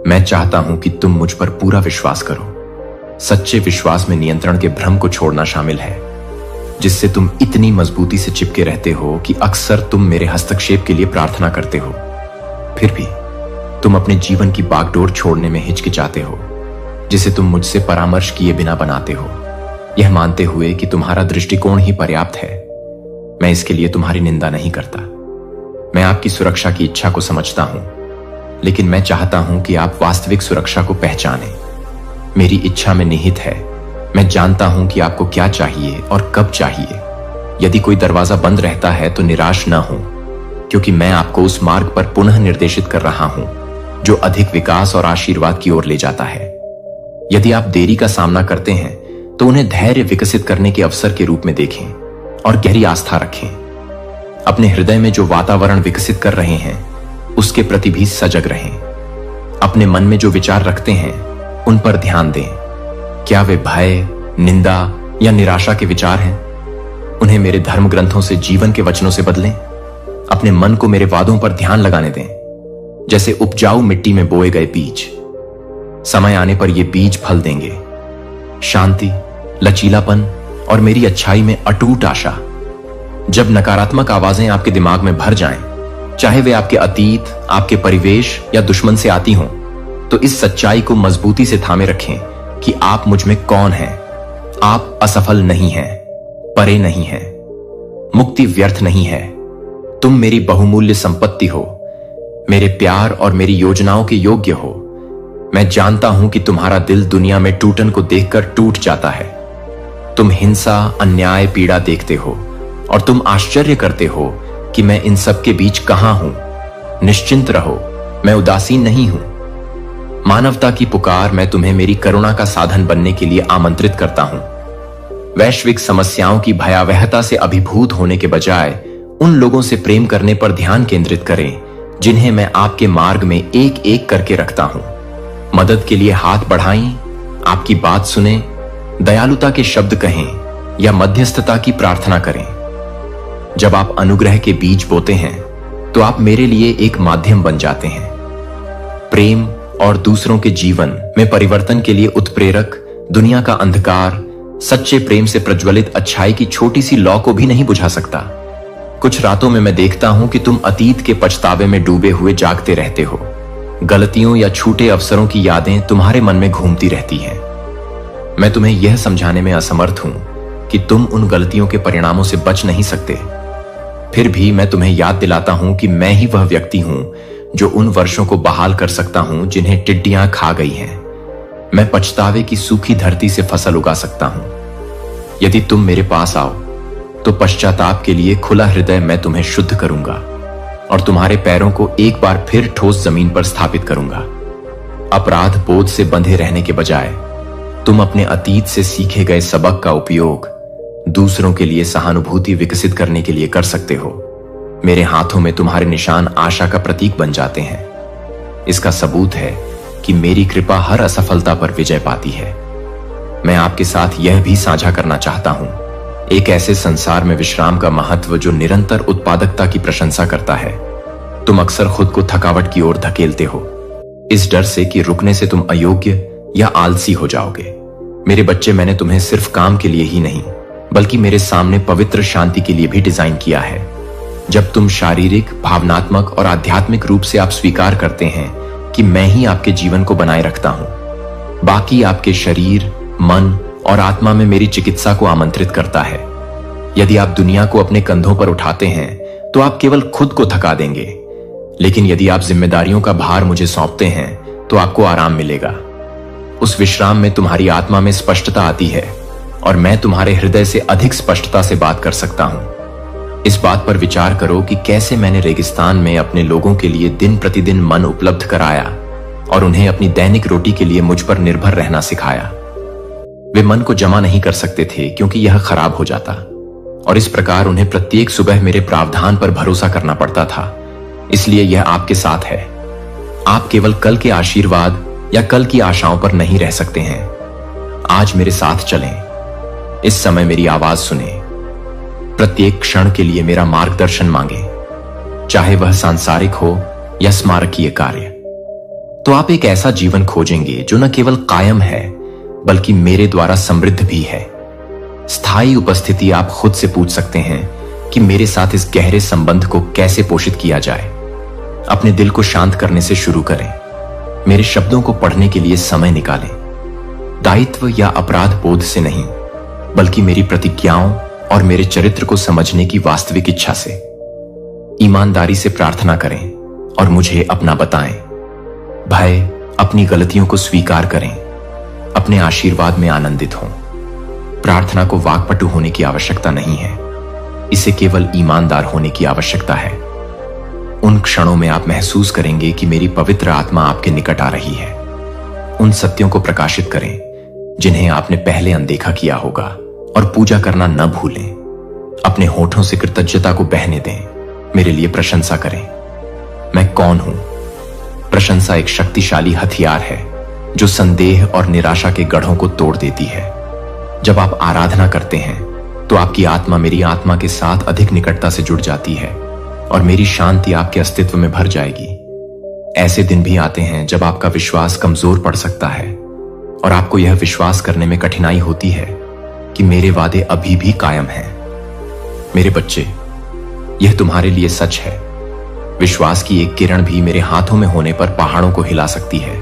मैं चाहता हूं कि तुम मुझ पर पूरा विश्वास करो। सच्चे विश्वास में नियंत्रण के भ्रम को छोड़ना शामिल है, जिससे तुम इतनी मजबूती से चिपके रहते हो कि अक्सर तुम मेरे हस्तक्षेप के लिए प्रार्थना करते हो। फिर भी तुम अपने जीवन की बागडोर छोड़ने में हिचकिचाते हो, जिसे तुम मुझसे परामर्श किए बिना बनाते हो, यह मानते हुए कि तुम्हारा दृष्टिकोण ही पर्याप्त है। मैं इसके लिए तुम्हारी निंदा नहीं करता। मैं आपकी सुरक्षा की इच्छा को समझता हूं, लेकिन मैं चाहता हूं कि आप वास्तविक सुरक्षा को पहचानें। मेरी इच्छा में निहित है। मैं जानता हूं कि आपको क्या चाहिए और कब चाहिए। यदि कोई दरवाजा बंद रहता है तो निराश न हो, क्योंकि मैं आपको उस मार्ग पर पुनः निर्देशित कर रहा हूं जो अधिक विकास और आशीर्वाद की ओर ले जाता है। यदि आप देरी का सामना करते हैं तो उन्हें धैर्य विकसित करने के अवसर के रूप में देखें और गहरी आस्था रखें। अपने हृदय में जो वातावरण विकसित कर रहे हैं, उसके प्रति भी सजग रहें। अपने मन में जो विचार रखते हैं, उन पर ध्यान दें। क्या वे भय, निंदा या निराशा के विचार हैं? उन्हें मेरे धर्म ग्रंथों से, जीवन के वचनों से बदलें। अपने मन को मेरे वादों पर ध्यान लगाने दें, जैसे उपजाऊ मिट्टी में बोए गए बीज। समय आने पर ये बीज फल देंगे। शांति, लचीलापन और मेरी अच्छाई में अटूट आशा। जब नकारात्मक आवाजें आपके दिमाग में भर जाएं, चाहे वे आपके अतीत, आपके परिवेश या दुश्मन से आती हों, तो इस सच्चाई को मजबूती से थामे रखें कि आप मुझ में कौन हैं। आप असफल नहीं हैं, परे नहीं हैं, मुक्ति व्यर्थ नहीं है। तुम मेरी बहुमूल्य संपत्ति हो, मेरे प्यार और मेरी योजनाओं के योग्य हो। मैं जानता हूं कि तुम्हारा दिल दुनिया में टूटन को देखकर टूट जाता है। तुम हिंसा, अन्याय, पीड़ा देखते हो और तुम आश्चर्य करते हो कि मैं इन सब के बीच कहां हूं। निश्चिंत रहो, मैं उदासीन नहीं हूं। मानवता की पुकार मैं तुम्हें मेरी करुणा का साधन बनने के लिए आमंत्रित करता हूं। वैश्विक समस्याओं की भयावहता से अभिभूत होने के बजाय उन लोगों से प्रेम करने पर ध्यान केंद्रित करें जिन्हें मैं आपके मार्ग में एक एक करके रखता हूं। मदद के लिए हाथ बढ़ाएं, आपकी बात सुने, दयालुता के शब्द कहें या मध्यस्थता की प्रार्थना करें। जब आप अनुग्रह के बीज बोते हैं तो आप मेरे लिए एक माध्यम बन जाते हैं। प्रेम और दूसरों के जीवन में परिवर्तन के लिए उत्प्रेरक, दुनिया का अंधकार सच्चे प्रेम से प्रज्वलित अच्छाई की छोटी सी लौ को भी नहीं बुझा सकता। कुछ रातों में मैं देखता हूं कि तुम अतीत के पछतावे में डूबे हुए जागते रहते हो। गलतियों या छूटे अवसरों की यादें तुम्हारे मन में घूमती रहती हैं। मैं तुम्हें यह समझाने में असमर्थ हूं कि तुम उन गलतियों के परिणामों से बच नहीं सकते। फिर भी मैं तुम्हें याद दिलाता हूं कि मैं ही वह व्यक्ति हूं जो उन वर्षों को बहाल कर सकता हूं जिन्हें टिड्डियां खा गई हैं। मैं पछतावे की सूखी धरती से फसल उगा सकता हूं। यदि तुम मेरे पास आओ तो पश्चाताप के लिए खुला हृदय मैं तुम्हें शुद्ध करूंगा और तुम्हारे पैरों को एक बार फिर ठोस जमीन पर स्थापित करूंगा। अपराध बोझ से बंधे रहने के बजाय तुम अपने अतीत से सीखे गए सबक का उपयोग दूसरों के लिए सहानुभूति विकसित करने के लिए कर सकते हो। मेरे हाथों में तुम्हारे निशान आशा का प्रतीक बन जाते हैं। इसका सबूत है कि मेरी कृपा हर असफलता पर विजय पाती है। मैं आपके साथ यह भी साझा करना चाहता हूं, एक ऐसे संसार में विश्राम का महत्व जो निरंतर उत्पादकता की प्रशंसा करता है। तुम अक्सर खुद को थकावट की ओर धकेलते हो, इस डर से कि रुकने से तुम अयोग्य या आलसी हो जाओगे। मेरे बच्चे, मैंने तुम्हें सिर्फ काम के लिए ही नहीं बल्कि मेरे सामने पवित्र शांति के लिए भी डिजाइन किया है। जब तुम शारीरिक, भावनात्मक और आध्यात्मिक रूप से आप स्वीकार करते हैं कि मैं ही आपके जीवन को बनाए रखता हूं, बाकी आपके शरीर, मन और आत्मा में मेरी चिकित्सा को आमंत्रित करता है। यदि आप दुनिया को अपने कंधों पर उठाते हैं तो आप केवल खुद को थका देंगे, लेकिन यदि आप जिम्मेदारियों का भार मुझे सौंपते हैं तो आपको आराम मिलेगा। उस विश्राम में तुम्हारी आत्मा में स्पष्टता आती है और मैं तुम्हारे हृदय से अधिक स्पष्टता से बात कर सकता हूं। इस बात पर विचार करो कि कैसे मैंने रेगिस्तान में अपने लोगों के लिए दिन प्रतिदिन मन उपलब्ध कराया और उन्हें अपनी दैनिक रोटी के लिए मुझ पर निर्भर रहना सिखाया। वे मन को जमा नहीं कर सकते थे क्योंकि यह खराब हो जाता, और इस प्रकार उन्हें प्रत्येक सुबह मेरे प्रावधान पर भरोसा करना पड़ता था। इसलिए यह आपके साथ है। आप केवल कल के आशीर्वाद या कल की आशाओं पर नहीं रह सकते हैं। आज मेरे साथ चलें, इस समय मेरी आवाज सुने, प्रत्येक क्षण के लिए मेरा मार्गदर्शन मांगे, चाहे वह सांसारिक हो या स्मारकीय कार्य। तो आप एक ऐसा जीवन खोजेंगे जो न केवल कायम है बल्कि मेरे द्वारा समृद्ध भी है। स्थायी उपस्थिति आप खुद से पूछ सकते हैं कि मेरे साथ इस गहरे संबंध को कैसे पोषित किया जाए। अपने दिल को शांत करने से शुरू करें। मेरे शब्दों को पढ़ने के लिए समय निकालें, दायित्व या अपराध बोध से नहीं बल्कि मेरी प्रतिज्ञाओं और मेरे चरित्र को समझने की वास्तविक इच्छा से। ईमानदारी से प्रार्थना करें और मुझे अपना बताएं। भय, अपनी गलतियों को स्वीकार करें, अपने आशीर्वाद में आनंदित हों। प्रार्थना को वाक्पटु होने की आवश्यकता नहीं है, इसे केवल ईमानदार होने की आवश्यकता है। उन क्षणों में आप महसूस करेंगे कि मेरी पवित्र आत्मा आपके निकट आ रही है। उन सत्यों को प्रकाशित करें जिन्हें आपने पहले अनदेखा किया होगा और पूजा करना न भूलें। अपने होठों से कृतज्ञता को बहने दें। मेरे लिए प्रशंसा करें। मैं कौन हूं? प्रशंसा एक शक्तिशाली हथियार है जो संदेह और निराशा के गढ़ों को तोड़ देती है। जब आप आराधना करते हैं तो आपकी आत्मा मेरी आत्मा के साथ अधिक निकटता से जुड़ जाती है और मेरी शांति आपके अस्तित्व में भर जाएगी। ऐसे दिन भी आते हैं जब आपका विश्वास कमजोर पड़ सकता है और आपको यह विश्वास करने में कठिनाई होती है कि मेरे वादे अभी भी कायम हैं। मेरे बच्चे, यह तुम्हारे लिए सच है। विश्वास की एक किरण भी मेरे हाथों में होने पर पहाड़ों को हिला सकती है।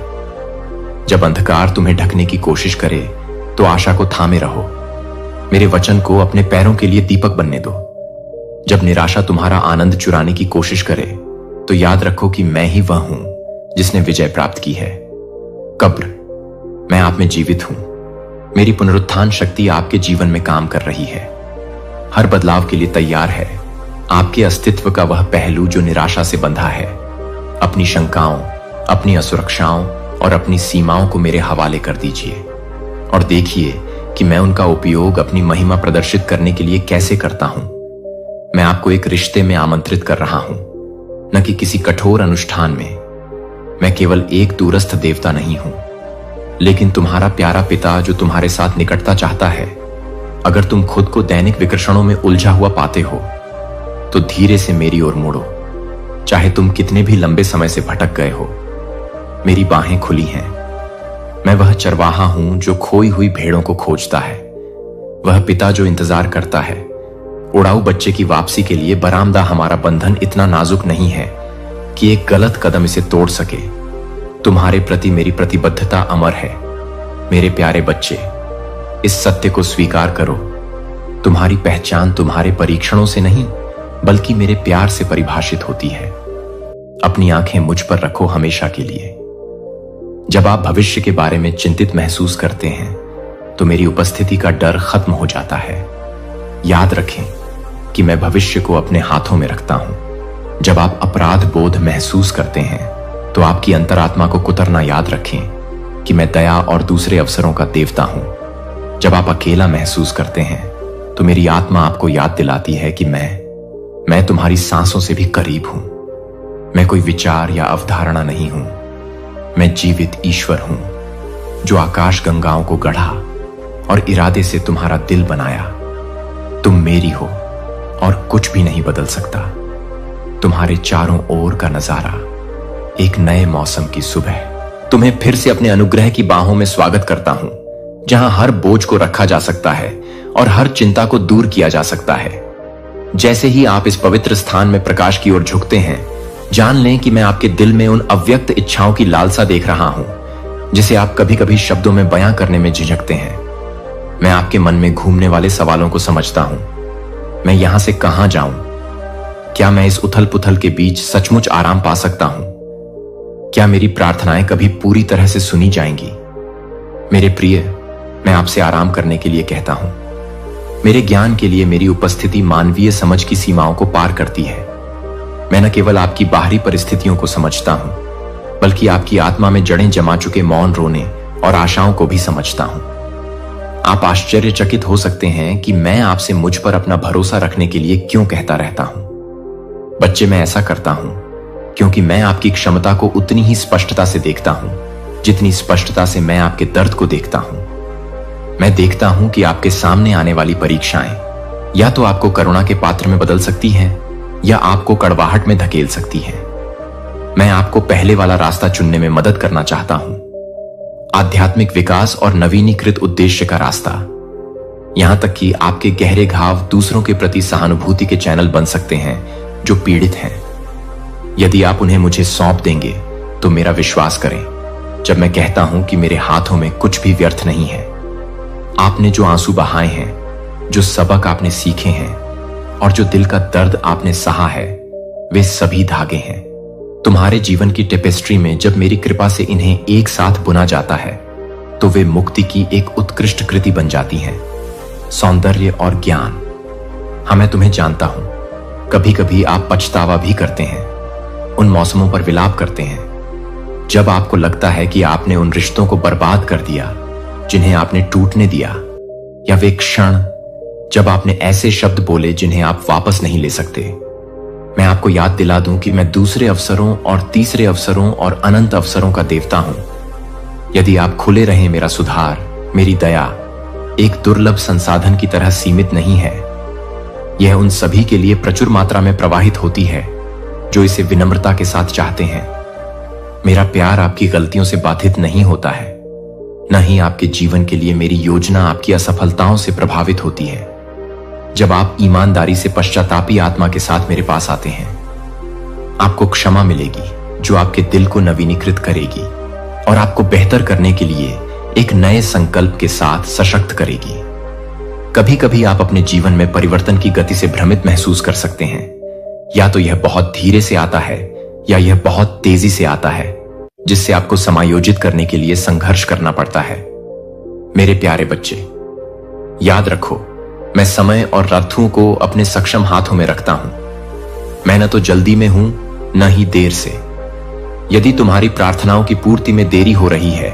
जब अंधकार तुम्हें ढकने की कोशिश करे तो आशा को थामे रहो। मेरे वचन को अपने पैरों के लिए दीपक बनने दो। जब निराशा तुम्हारा आनंद चुराने की कोशिश करे तो याद रखो कि मैं ही वह हूं जिसने विजय प्राप्त की है। कब्र, मैं आप में जीवित हूं। मेरी पुनरुत्थान शक्ति आपके जीवन में काम कर रही है, हर बदलाव के लिए तैयार है। आपके अस्तित्व का वह पहलू जो निराशा से बंधा है, अपनी शंकाओं, अपनी असुरक्षाओं और अपनी सीमाओं को मेरे हवाले कर दीजिए और देखिए कि मैं उनका उपयोग अपनी महिमा प्रदर्शित करने के लिए कैसे करता हूं। मैं आपको एक रिश्ते में आमंत्रित कर रहा हूं, न कि किसी कठोर अनुष्ठान में। मैं केवल एक दूरस्थ देवता नहीं हूं, लेकिन तुम्हारा प्यारा पिता जो तुम्हारे साथ निकटता चाहता है। अगर तुम खुद को दैनिक विकर्षणों में उलझा हुआ पाते हो तो धीरे से मेरी ओर मुड़ो। चाहे तुम कितने भी लंबे समय से भटक गए हो, मेरी बाहें खुली हैं। मैं वह चरवाहा हूं जो खोई हुई भेड़ों को खोजता है, वह पिता जो इंतजार करता है। उड़ाऊ बच्चे की वापसी के लिए बरामदा हमारा बंधन इतना नाजुक नहीं है कि एक गलत कदम इसे तोड़ सके। तुम्हारे प्रति मेरी प्रतिबद्धता अमर है। मेरे प्यारे बच्चे, इस सत्य को स्वीकार करो। तुम्हारी पहचान तुम्हारे परीक्षणों से नहीं बल्कि मेरे प्यार से परिभाषित होती है। अपनी आंखें मुझ पर रखो हमेशा के लिए। जब आप भविष्य के बारे में चिंतित महसूस करते हैं तो मेरी उपस्थिति का डर खत्म हो जाता है। याद रखें कि मैं भविष्य को अपने हाथों में रखता हूं। जब आप अपराध बोध महसूस करते हैं तो आपकी अंतरात्मा को कुतरना याद रखें कि मैं दया और दूसरे अवसरों का देवता हूं। जब आप अकेला महसूस करते हैं तो मेरी आत्मा आपको याद दिलाती है कि मैं तुम्हारी सांसों से भी करीब हूं। मैं कोई विचार या अवधारणा नहीं हूं, मैं जीवित ईश्वर हूं जो आकाश गंगाओं को गढ़ा और इरादे से तुम्हारा दिल बनाया। तुम मेरी हो और कुछ भी नहीं बदल सकता। तुम्हारे चारों ओर का नजारा एक नए मौसम की सुबह। तुम्हें फिर से अपने अनुग्रह की बाहों में स्वागत करता हूं, जहां हर बोझ को रखा जा सकता है और हर चिंता को दूर किया जा सकता है। जैसे ही आप इस पवित्र स्थान में प्रकाश की ओर झुकते हैं, जान लें कि मैं आपके दिल में उन अव्यक्त इच्छाओं की लालसा देख रहा हूं जिसे आप कभी कभी शब्दों में बयां करने में झिझकते हैं। मैं आपके मन में घूमने वाले सवालों को समझता हूं। मैं यहां से कहां जाऊं? क्या मैं इस उथल पुथल के बीच सचमुच आराम पा सकता हूं? क्या मेरी प्रार्थनाएं कभी पूरी तरह से सुनी जाएंगी? मेरे प्रिय, मैं आपसे आराम करने के लिए कहता हूं। मेरे ज्ञान के लिए मेरी उपस्थिति मानवीय समझ की सीमाओं को पार करती है। मैं न केवल आपकी बाहरी परिस्थितियों को समझता हूं बल्कि आपकी आत्मा में जड़ें जमा चुके मौन रोने और आशाओं को भी समझता हूं। आप आश्चर्यचकित हो सकते हैं कि मैं आपसे मुझ पर अपना भरोसा रखने के लिए क्यों कहता रहता हूं। बच्चे, मैं ऐसा करता हूं क्योंकि मैं आपकी क्षमता को उतनी ही स्पष्टता से देखता हूं जितनी स्पष्टता से मैं आपके दर्द को देखता हूं। मैं देखता हूं कि आपके सामने आने वाली परीक्षाएं या तो आपको करुणा के पात्र में बदल सकती हैं या आपको कड़वाहट में धकेल सकती हैं। मैं आपको पहले वाला रास्ता चुनने में मदद करना चाहता हूं, आध्यात्मिक विकास और नवीनीकृत उद्देश्य का रास्ता। यहां तक कि आपके गहरे घाव दूसरों के प्रति सहानुभूति के चैनल बन सकते हैं जो पीड़ित हैं। यदि आप उन्हें मुझे सौंप देंगे तो मेरा विश्वास करें जब मैं कहता हूं कि मेरे हाथों में कुछ भी व्यर्थ नहीं है। आपने जो आंसू बहाए हैं, जो सबक आपने सीखे हैं और जो दिल का दर्द आपने सहा है, वे सभी धागे हैं। तुम्हारे जीवन की टेपेस्ट्री में जब मेरी कृपा से इन्हें एक साथ बुना जाता है तो वे मुक्ति की एक उत्कृष्ट कृति बन जाती हैं। सौंदर्य और ज्ञान। हाँ, मैं तुम्हें जानता हूं। कभी कभी आप पछतावा भी करते हैं, उन मौसमों पर विलाप करते हैं जब आपको लगता है कि आपने उन रिश्तों को बर्बाद कर दिया जिन्हें आपने टूटने दिया, या वे क्षण जब आपने ऐसे शब्द बोले जिन्हें आप वापस नहीं ले सकते। मैं आपको याद दिला दूं कि मैं दूसरे अवसरों और तीसरे अवसरों और अनंत अवसरों का देवता हूं। यदि आप खुले रहें, मेरा सुधार, मेरी दया एक दुर्लभ संसाधन की तरह सीमित नहीं है। यह उन सभी के लिए प्रचुर मात्रा में प्रवाहित होती है जो इसे विनम्रता के साथ चाहते हैं। मेरा प्यार आपकी गलतियों से बाधित नहीं होता है, न ही आपके जीवन के लिए मेरी योजना आपकी असफलताओं से प्रभावित होती है। जब आप ईमानदारी से पश्चातापी आत्मा के साथ मेरे पास आते हैं, आपको क्षमा मिलेगी जो आपके दिल को नवीनीकृत करेगी और आपको बेहतर करने के लिए एक नए संकल्प के साथ सशक्त करेगी। कभी कभी आप अपने जीवन में परिवर्तन की गति से भ्रमित महसूस कर सकते हैं। या तो यह बहुत धीरे से आता है या यह बहुत तेजी से आता है, जिससे आपको समायोजित करने के लिए संघर्ष करना पड़ता है। मेरे प्यारे बच्चे, याद रखो, मैं समय और ऋतुओं को अपने सक्षम हाथों में रखता हूं। मैं न तो जल्दी में हूं न ही देर से। यदि तुम्हारी प्रार्थनाओं की पूर्ति में देरी हो रही है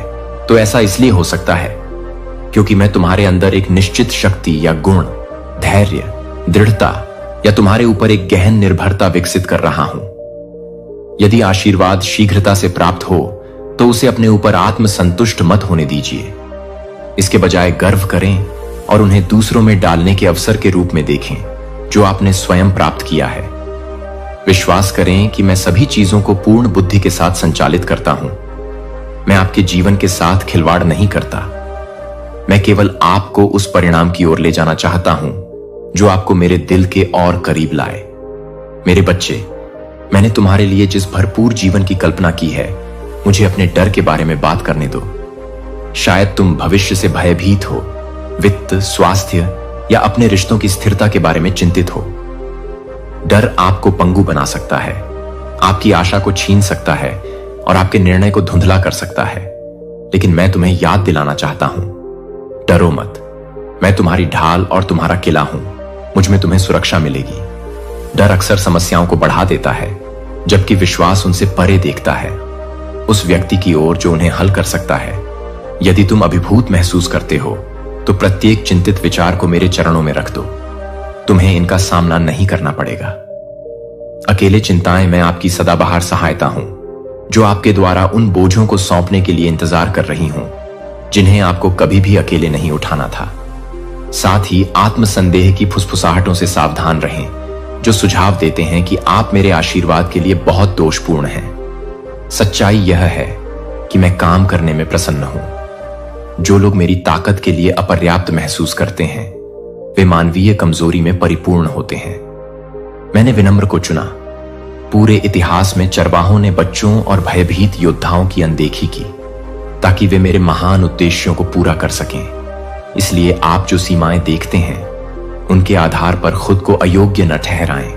तो ऐसा इसलिए हो सकता है क्योंकि मैं तुम्हारे अंदर एक निश्चित शक्ति या गुण, धैर्य, दृढ़ता या तुम्हारे ऊपर एक गहन निर्भरता विकसित कर रहा हूं। यदि आशीर्वाद शीघ्रता से प्राप्त हो तो उसे अपने ऊपर आत्मसंतुष्ट मत होने दीजिए। इसके बजाय गर्व करें और उन्हें दूसरों में डालने के अवसर के रूप में देखें जो आपने स्वयं प्राप्त किया है। विश्वास करें कि मैं सभी चीजों को पूर्ण बुद्धि के साथ संचालित करता हूं। मैं आपके जीवन के साथ खिलवाड़ नहीं करता। मैं केवल आपको उस परिणाम की ओर ले जाना चाहता हूं जो आपको मेरे दिल के और करीब लाए। मेरे बच्चे, मैंने तुम्हारे लिए जिस भरपूर जीवन की कल्पना की है, मुझे अपने डर के बारे में बात करने दो। शायद तुम भविष्य से भयभीत हो, वित्त, स्वास्थ्य या अपने रिश्तों की स्थिरता के बारे में चिंतित हो। डर आपको पंगु बना सकता है, आपकी आशा को छीन सकता है और आपके निर्णय को धुंधला कर सकता है। लेकिन मैं तुम्हें याद दिलाना चाहता हूं, डरो मत। मैं तुम्हारी ढाल और तुम्हारा किला हूं। मुझ में तुम्हें सुरक्षा मिलेगी। डर अक्सर समस्याओं को बढ़ा देता है, जबकि विश्वास उनसे परे देखता है, उस व्यक्ति की ओर जो उन्हें हल कर सकता है। यदि तुम अभिभूत महसूस करते हो तो प्रत्येक चिंतित विचार को मेरे चरणों में रख दो। तुम्हें इनका सामना नहीं करना पड़ेगा। अकेले चिंताएं मैं आपकी सदाबहार सहायता हूं, जो आपके द्वारा उन बोझों को सौंपने के लिए इंतजार कर रही हूं जिन्हें आपको कभी भी अकेले नहीं उठाना था। साथ ही आत्मसंदेह की फुसफुसाहटों से सावधान रहें जो सुझाव देते हैं कि आप मेरे आशीर्वाद के लिए बहुत दोषपूर्ण हैं। सच्चाई यह है कि मैं काम करने में प्रसन्न हूं। जो लोग मेरी ताकत के लिए अपर्याप्त महसूस करते हैं वे मानवीय कमजोरी में परिपूर्ण होते हैं। मैंने विनम्र को चुना। पूरे इतिहास में चरवाहों ने बच्चों और भयभीत योद्धाओं की अनदेखी की ताकि वे मेरे महान उद्देश्यों को पूरा कर सकें। इसलिए आप जो सीमाएं देखते हैं उनके आधार पर खुद को अयोग्य न ठहराएं।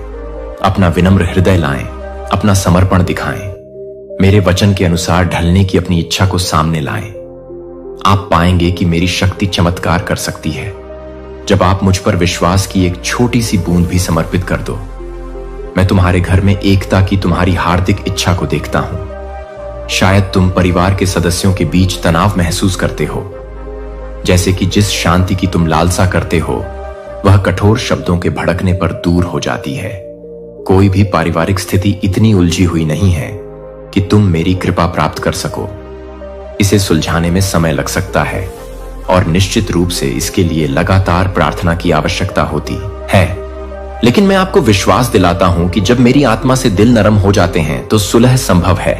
अपना विनम्र हृदय लाएं, अपना समर्पण दिखाएं, मेरे वचन के अनुसार ढलने की अपनी इच्छा को सामने लाएं। आप पाएंगे कि मेरी शक्ति चमत्कार कर सकती है जब आप मुझ पर विश्वास की एक छोटी सी बूंद भी समर्पित कर दो। मैं तुम्हारे घर में एकता की तुम्हारी हार्दिक इच्छा को देखता हूं। शायद तुम परिवार के सदस्यों के बीच तनाव महसूस करते हो, जैसे कि जिस शांति की तुम लालसा करते हो वह कठोर शब्दों के भड़कने पर दूर हो जाती है। कोई भी पारिवारिक स्थिति इतनी उलझी हुई नहीं है कि तुम मेरी कृपा प्राप्त कर सको। इसे सुलझाने में समय लग सकता है और निश्चित रूप से इसके लिए लगातार प्रार्थना की आवश्यकता होती है। लेकिन मैं आपको विश्वास दिलाता हूं कि जब मेरी आत्मा से दिल नरम हो जाते हैं तो सुलह संभव है।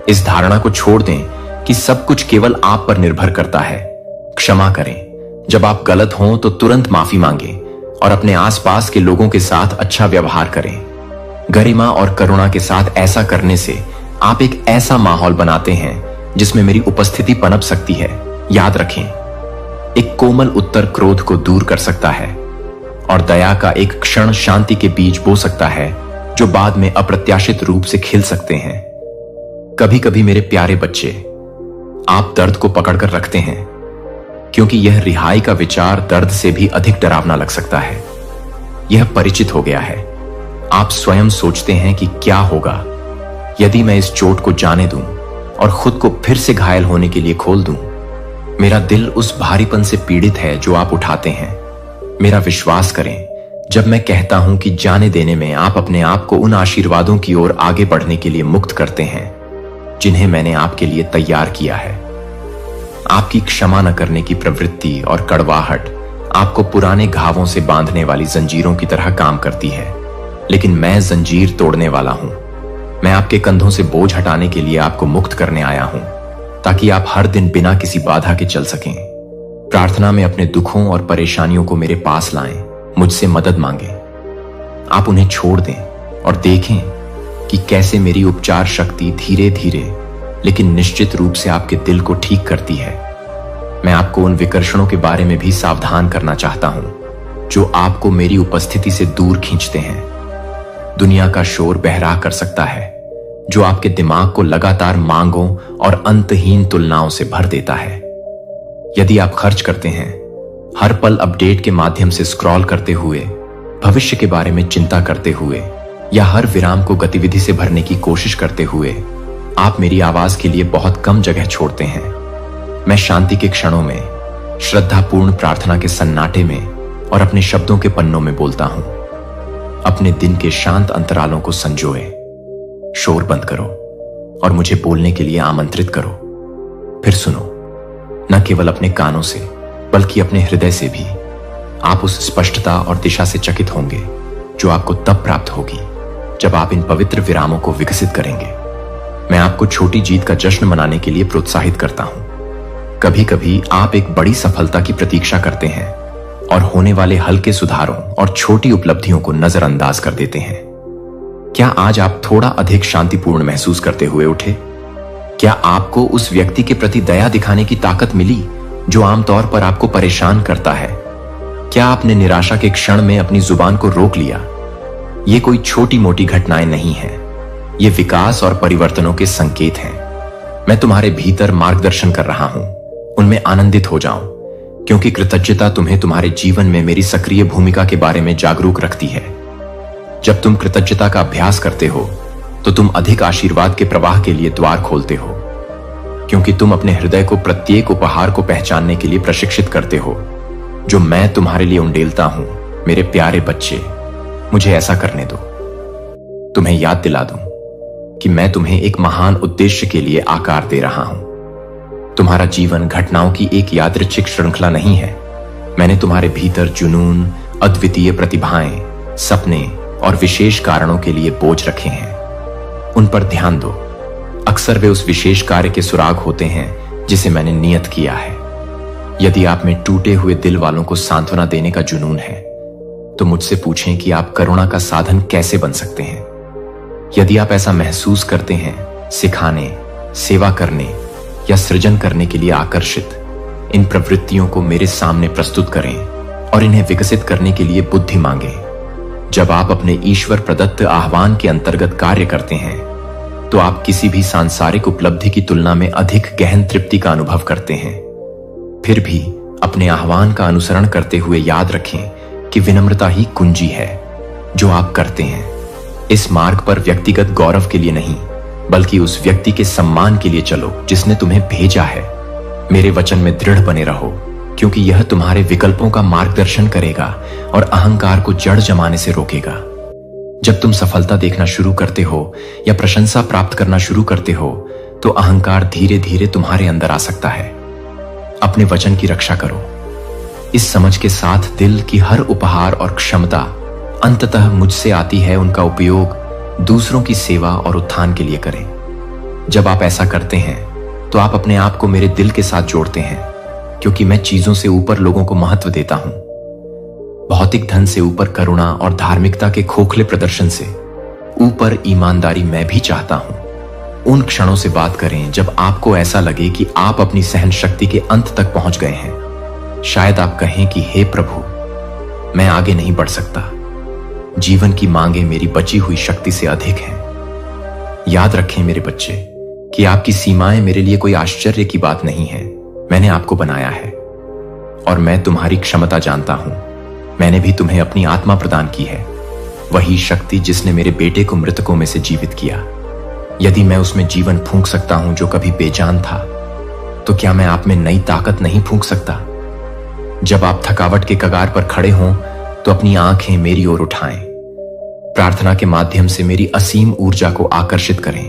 इस धारणा को छोड़ दें कि सब कुछ केवल आप पर निर्भर करता है। क्षमा करें। जब आप गलत हों तो तुरंत माफी मांगें और अपने आसपास के लोगों के साथ अच्छा व्यवहार करें। गरिमा और करुणा के साथ ऐसा करने से आप एक ऐसा माहौल बनाते हैं जिसमें मेरी उपस्थिति पनप सकती है। याद रखें, एक कोमल उत्तर क्रोध को दूर कर सकता है और दया का एक क्षण शांति के बीज बो सकता है जो बाद में अप्रत्याशित रूप से खिल सकते हैं। कभी कभी मेरे प्यारे बच्चे, आप दर्द को पकड़कर रखते हैं क्योंकि यह रिहाई का विचार दर्द से भी अधिक डरावना लग सकता है। यह परिचित हो गया है। आप स्वयं सोचते हैं कि क्या होगा यदि मैं इस चोट को जाने दूं और खुद को फिर से घायल होने के लिए खोल दूं। मेरा दिल उस भारीपन से पीड़ित है जो आप उठाते हैं। मेरा विश्वास करें जब मैं कहता हूं कि जाने देने में आप अपने आप को उन आशीर्वादों की ओर आगे बढ़ने के लिए मुक्त करते हैं जिन्हें मैंने आपके लिए तैयार किया है। आपकी क्षमा न करने की प्रवृत्ति और कड़वाहट आपको पुराने घावों से बांधने वाली जंजीरों की तरह काम करती है, लेकिन मैं जंजीर तोड़ने वाला हूं। मैं आपके कंधों से बोझ हटाने के लिए आपको मुक्त करने आया हूं ताकि आप हर दिन बिना किसी बाधा के चल सकें। प्रार्थना में अपने दुखों और परेशानियों को मेरे पास लाएं, मुझसे मदद मांगें। आप उन्हें छोड़ दें और देखें कि कैसे मेरी उपचार शक्ति धीरे धीरे लेकिन निश्चित रूप से आपके दिल को ठीक करती है। मैं आपको उन विकर्षणों के बारे में भी सावधान करना चाहता हूं जो आपको मेरी उपस्थिति से दूर खींचते हैं। दुनिया का शोर बहरा कर सकता है जो आपके दिमाग को लगातार मांगों और अंतहीन तुलनाओं से भर देता है। यदि आप खर्च करते हैं, हर पल अपडेट के माध्यम से स्क्रॉल करते हुए, भविष्य के बारे में चिंता करते हुए या हर विराम को गतिविधि से भरने की कोशिश करते हुए आप मेरी आवाज के लिए बहुत कम जगह छोड़ते हैं। मैं शांति के क्षणों में, श्रद्धापूर्ण प्रार्थना के सन्नाटे में और अपने शब्दों के पन्नों में बोलता हूं। अपने दिन के शांत अंतरालों को संजोए, शोर बंद करो और मुझे बोलने के लिए आमंत्रित करो। फिर सुनो, न केवल अपने कानों से बल्कि अपने हृदय से भी। आप उस स्पष्टता और दिशा से चकित होंगे जो आपको तब प्राप्त होगी जब आप इन पवित्र विरामों को विकसित करेंगे। मैं आपको छोटी जीत का जश्न मनाने के लिए प्रोत्साहित करता हूं। कभी कभी आप एक बड़ी सफलता की प्रतीक्षा करते हैं और होने वाले हल्के सुधारों और छोटी उपलब्धियों को नजरअंदाज कर देते हैं। क्या आज आप थोड़ा अधिक शांतिपूर्ण महसूस करते हुए उठे? क्या आपको उस व्यक्ति के प्रति दया दिखाने की ताकत मिली जो आमतौर पर आपको परेशान करता है? क्या आपने निराशा के क्षण में अपनी जुबान को रोक लिया? ये कोई छोटी मोटी घटनाएं नहीं हैं, ये विकास और परिवर्तनों के संकेत हैं। मैं तुम्हारे भीतर मार्गदर्शन कर रहा हूं, उनमें आनंदित हो जाओ, क्योंकि कृतज्ञता तुम्हें तुम्हारे जीवन में मेरी सक्रिय भूमिका के बारे में जागरूक रखती है। जब तुम कृतज्ञता का अभ्यास करते हो तो तुम अधिक आशीर्वाद के प्रवाह के लिए द्वार खोलते हो, क्योंकि तुम अपने हृदय को प्रत्येक उपहार को पहचानने के लिए प्रशिक्षित करते हो जो मैं तुम्हारे लिए उंडेलता हूं। मेरे प्यारे बच्चे, मुझे ऐसा करने दो। तुम्हें याद दिला दूं कि मैं तुम्हें एक महान उद्देश्य के लिए आकार दे रहा हूं। तुम्हारा जीवन घटनाओं की एक यादृच्छिक श्रृंखला नहीं है। मैंने तुम्हारे भीतर जुनून, अद्वितीय प्रतिभाएं, सपने और विशेष कारणों के लिए बोझ रखे हैं। उन पर ध्यान दो। अक्सर वे उस विशेष कार्य के सुराग होते हैं जिसे मैंने नियत किया है। यदि आप में टूटे हुए दिल वालों को सांत्वना देने का जुनून है तो मुझसे पूछें कि आप करुणा का साधन कैसे बन सकते हैं। यदि आप ऐसा महसूस करते हैं, सिखाने, सेवा करने या सृजन करने के लिए आकर्षित, इन प्रवृत्तियों को मेरे सामने प्रस्तुत करें और इन्हें विकसित करने के लिए बुद्धि मांगें। जब आप अपने ईश्वर प्रदत्त आह्वान के अंतर्गत कार्य करते हैं तो आप किसी भी सांसारिक उपलब्धि की तुलना में अधिक गहन तृप्ति का अनुभव करते हैं। फिर भी अपने आह्वान का अनुसरण करते हुए याद रखें कि विनम्रता ही कुंजी है जो आप करते हैं। इस मार्ग पर व्यक्तिगत गौरव के लिए नहीं बल्कि उस व्यक्ति के सम्मान के लिए चलो जिसने तुम्हें भेजा है। मेरे वचन में दृढ़ बने रहो, क्योंकि यह तुम्हारे विकल्पों का मार्गदर्शन करेगा और अहंकार को जड़ जमाने से रोकेगा। जब तुम सफलता देखना शुरू करते हो या प्रशंसा प्राप्त करना शुरू करते हो तो अहंकार धीरे धीरे तुम्हारे अंदर आ सकता है। अपने वचन की रक्षा करो, इस समझ के साथ दिल की हर उपहार और क्षमता अंततः मुझसे आती है, उनका उपयोग दूसरों की सेवा और उत्थान के लिए करें। जब आप ऐसा करते हैं तो आप अपने आप को मेरे दिल के साथ जोड़ते हैं, क्योंकि मैं चीजों से ऊपर लोगों को महत्व देता हूं। भौतिक धन से ऊपर करुणा और धार्मिकता के खोखले प्रदर्शन से ऊपर ईमानदारी मैं भी चाहता हूं। उन क्षणों से बात करें जब आपको ऐसा लगे कि आप अपनी सहन शक्ति के अंत तक पहुंच गए हैं। शायद आप कहें कि हे प्रभु, मैं आगे नहीं बढ़ सकता। जीवन की मांगें मेरी बची हुई शक्ति से अधिक हैं। याद रखें मेरे बच्चे कि आपकी सीमाएं मेरे लिए कोई आश्चर्य की बात नहीं है। मैंने आपको बनाया है और मैं तुम्हारी क्षमता जानता हूं। मैंने भी तुम्हें अपनी आत्मा प्रदान की है, वही शक्ति जिसने मेरे बेटे को मृतकों में से जीवित किया। यदि मैं उसमें जीवन फूंक सकता हूं जो कभी बेजान था, तो क्या मैं आप में नई ताकत नहीं फूंक सकता? जब आप थकावट के कगार पर खड़े हों तो अपनी आंखें मेरी ओर उठाएं। प्रार्थना के माध्यम से मेरी असीम ऊर्जा को आकर्षित करें।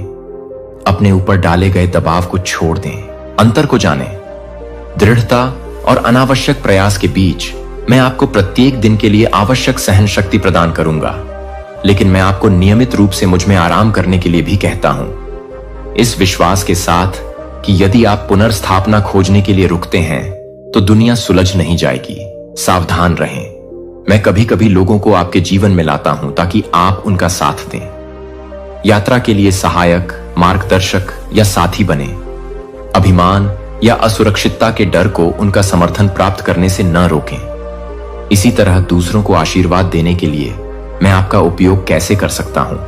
अपने ऊपर डाले गए दबाव को छोड़ दें, अंतर को जानें। दृढ़ता और अनावश्यक प्रयास के बीच मैं आपको प्रत्येक दिन के लिए आवश्यक सहन शक्ति प्रदान करूंगा, लेकिन मैं आपको नियमित रूप से मुझ में आराम करने के लिए भी कहता हूं, इस विश्वास के साथ कि यदि आप पुनर्स्थापना खोजने के लिए रुकते हैं तो दुनिया सुलझ नहीं जाएगी। सावधान रहें, मैं कभी कभी लोगों को आपके जीवन में लाता हूं ताकि आप उनका साथ दें। यात्रा के लिए सहायक, मार्गदर्शक या साथी बने। अभिमान या असुरक्षितता के डर को उनका समर्थन प्राप्त करने से न रोकें। इसी तरह दूसरों को आशीर्वाद देने के लिए मैं आपका उपयोग कैसे कर सकता हूं,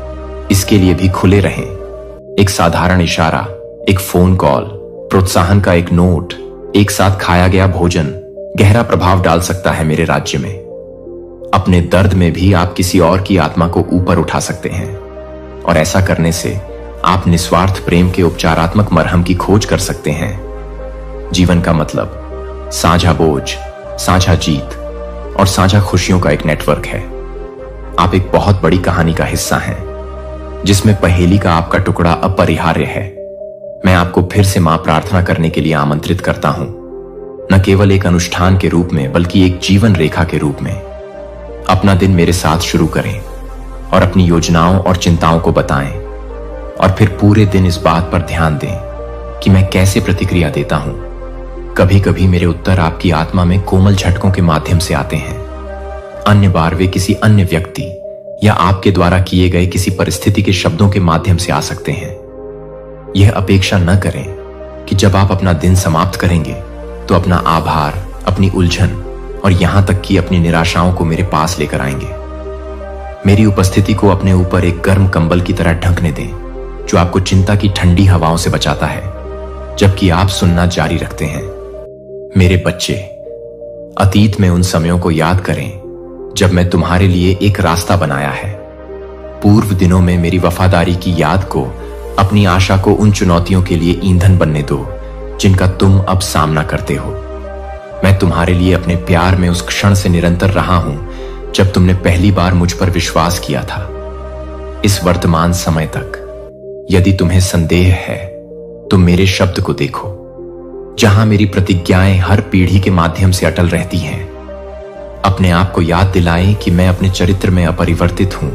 इसके लिए भी खुले रहें। एक साधारण इशारा, एक फोन कॉल, प्रोत्साहन का एक नोट, एक साथ खाया गया भोजन गहरा प्रभाव डाल सकता है मेरे राज्य में। अपने दर्द में भी आप किसी और की आत्मा को ऊपर उठा सकते हैं, और ऐसा करने से आप निस्वार्थ प्रेम के उपचारात्मक मरहम की खोज कर सकते हैं। जीवन का मतलब साझा बोझ, साझा जीत और साझा खुशियों का एक नेटवर्क है। आप एक बहुत बड़ी कहानी का हिस्सा हैं, जिसमें पहेली का आपका टुकड़ा अपरिहार्य है। मैं आपको फिर से मां प्रार्थना करने के लिए आमंत्रित करता हूं, न केवल एक अनुष्ठान के रूप में बल्कि एक जीवन रेखा के रूप में। अपना दिन मेरे साथ शुरू करें और अपनी योजनाओं और चिंताओं को बताएं, और फिर पूरे दिन इस बात पर ध्यान दें कि मैं कैसे प्रतिक्रिया देता हूं। कभी कभी मेरे उत्तर आपकी आत्मा में कोमल झटकों के माध्यम से आते हैं, अन्य बार वे किसी अन्य व्यक्ति या आपके द्वारा किए गए किसी परिस्थिति के शब्दों के माध्यम से आ सकते हैं। यह अपेक्षा न करें कि जब आप अपना दिन समाप्त करेंगे तो अपना आभार, अपनी उलझन और यहां तक कि अपनी निराशाओं को मेरे पास लेकर आएंगे। मेरी उपस्थिति को अपने ऊपर एक गर्म कंबल की तरह ढकने दें, जो आपको चिंता की ठंडी हवाओं से बचाता है, जबकि आप सुनना जारी रखते हैं। मेरे बच्चे, अतीत में उन समयों को याद करें जब मैं तुम्हारे लिए एक रास्ता बनाया है। पूर्व दिनों में मेरी वफादारी की याद को, अपनी आशा को उन चुनौतियों के लिए ईंधन बनने दो जिनका तुम अब सामना करते हो। मैं तुम्हारे लिए अपने प्यार में उस क्षण से निरंतर रहा हूं जब तुमने पहली बार मुझ पर विश्वास किया था। इस वर्तमान समय तक यदि तुम्हें संदेह है तो मेरे शब्द को देखो, जहां मेरी प्रतिज्ञाएं हर पीढ़ी के माध्यम से अटल रहती हैं। अपने आप को याद दिलाएं कि मैं अपने चरित्र में अपरिवर्तित हूं।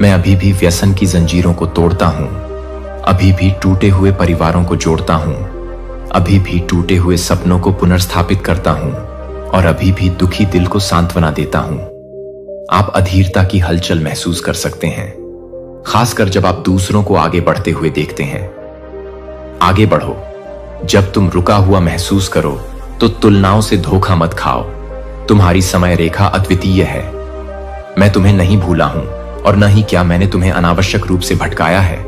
मैं अभी भी व्यसन की जंजीरों को तोड़ता हूं, अभी भी टूटे हुए परिवारों को जोड़ता हूं, अभी भी टूटे हुए सपनों को पुनर्स्थापित करता हूं, और अभी भी दुखी दिल को सांत्वना देता हूं। आप अधीरता की हलचल महसूस कर सकते हैं, खासकर जब आप दूसरों को आगे बढ़ते हुए देखते हैं। आगे बढ़ो। जब तुम रुका हुआ महसूस करो तो तुलनाओं से धोखा मत खाओ। तुम्हारी समय रेखा अद्वितीय है। मैं तुम्हें नहीं भूला हूं, और न ही क्या मैंने तुम्हें अनावश्यक रूप से भटकाया है।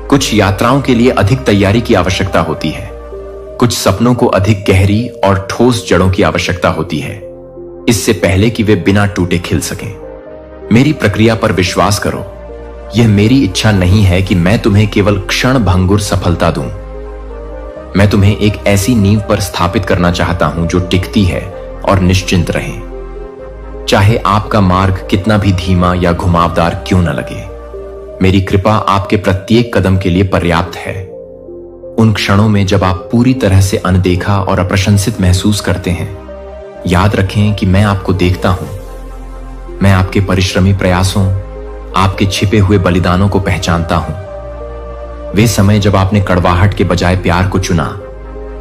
कुछ यात्राओं के लिए अधिक तैयारी की आवश्यकता होती है, कुछ सपनों को अधिक गहरी और ठोस जड़ों की आवश्यकता होती है, इससे पहले कि वे बिना टूटे खिल सकें। मेरी प्रक्रिया पर विश्वास करो। यह मेरी इच्छा नहीं है कि मैं तुम्हें केवल क्षण भंगुर सफलता दूं। मैं तुम्हें एक ऐसी नींव पर स्थापित करना चाहता हूं जो टिकती है और निश्चिंत रहे, चाहे आपका मार्ग कितना भी धीमा या घुमावदार क्यों न लगे। मेरी कृपा आपके प्रत्येक कदम के लिए पर्याप्त है। उन क्षणों में जब आप पूरी तरह से अनदेखा और अप्रशंसित महसूस करते हैं, याद रखें कि मैं आपको देखता हूं। मैं आपके परिश्रमी प्रयासों, आपके छिपे हुए बलिदानों को पहचानता हूं। वे समय जब आपने कड़वाहट के बजाय प्यार को चुना,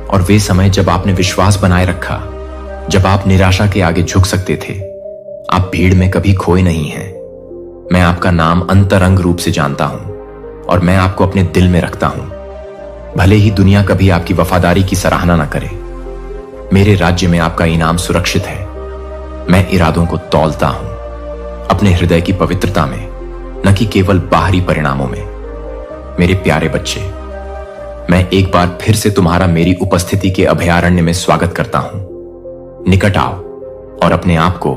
और वे समय जब आपने विश्वास बनाए रखा, जब आप निराशा के आगे झुक सकते थे। आप भीड़ में कभी खोए नहीं हैं। मैं आपका नाम अंतरंग रूप से जानता हूं, और मैं आपको अपने दिल में रखता हूं। भले ही दुनिया कभी आपकी वफादारी की सराहना न करे, मेरे राज्य में आपका इनाम सुरक्षित है। मैं इरादों को तौलता हूं, अपने हृदय की पवित्रता में, न कि केवल बाहरी परिणामों में। मेरे प्यारे बच्चे, मैं एक बार फिर से तुम्हारा मेरी उपस्थिति के अभयारण्य में स्वागत करता हूं। निकट आओ और अपने आप को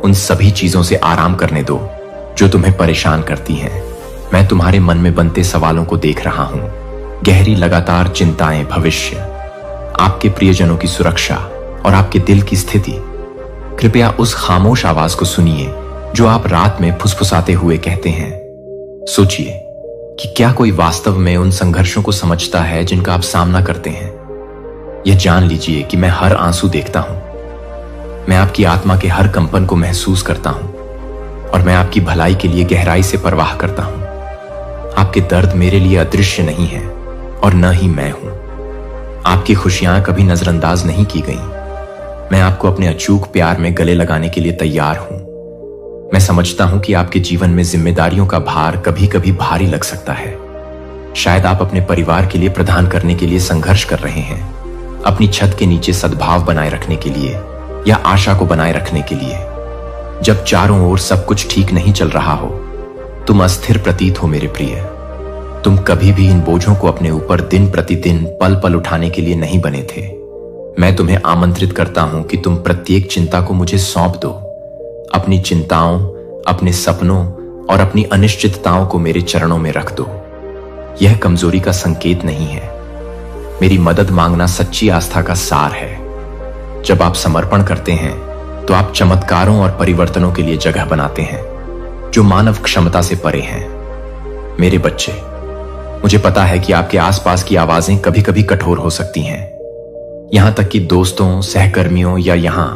उन सभी चीजों से आराम करने दो जो तुम्हें परेशान करती हैं। मैं तुम्हारे मन में बनते सवालों को देख रहा हूं, गहरी लगातार चिंताएं, भविष्य, आपके प्रियजनों की सुरक्षा और आपके दिल की स्थिति। कृपया उस खामोश आवाज को सुनिए जो आप रात में फुसफुसाते हुए कहते हैं। सोचिए कि क्या कोई वास्तव में उन संघर्षों को समझता है जिनका आप सामना करते हैं। यह जान लीजिए कि मैं हर आंसू देखता हूं, मैं आपकी आत्मा के हर कंपन को महसूस करता हूं, और मैं आपकी भलाई के लिए गहराई से परवाह करता हूं। आपके दर्द मेरे लिए अदृश्य नहीं है, और न ही मैं हूं। आपकी खुशियां कभी नजरअंदाज नहीं की गईं। मैं आपको अपने अचूक प्यार में गले लगाने के लिए तैयार हूं। मैं समझता हूं कि आपके जीवन में जिम्मेदारियों का भार कभी कभी भारी लग सकता है। शायद आप अपने परिवार के लिए प्रदान करने के लिए संघर्ष कर रहे हैं, अपनी छत के नीचे सद्भाव बनाए रखने के लिए या आशा को बनाए रखने के लिए। जब चारों ओर सब कुछ ठीक नहीं चल रहा हो, तुम अस्थिर प्रतीत हो मेरे प्रिय। तुम कभी भी इन बोझों को अपने ऊपर दिन प्रतिदिन पल पल उठाने के लिए नहीं बने थे। मैं तुम्हें आमंत्रित करता हूं कि तुम प्रत्येक चिंता को मुझे सौंप दो। अपनी चिंताओं, अपने सपनों और अपनी अनिश्चितताओं को मेरे चरणों में रख दो। यह कमजोरी का संकेत नहीं है। मेरी मदद मांगना सच्ची आस्था का सार है। जब आप समर्पण करते हैं तो आप चमत्कारों और परिवर्तनों के लिए जगह बनाते हैं जो मानव क्षमता से परे हैं। मेरे बच्चे, मुझे पता है कि आपके आसपास की आवाजें कभी कभी कठोर हो सकती हैं, यहां तक कि दोस्तों, सहकर्मियों या यहां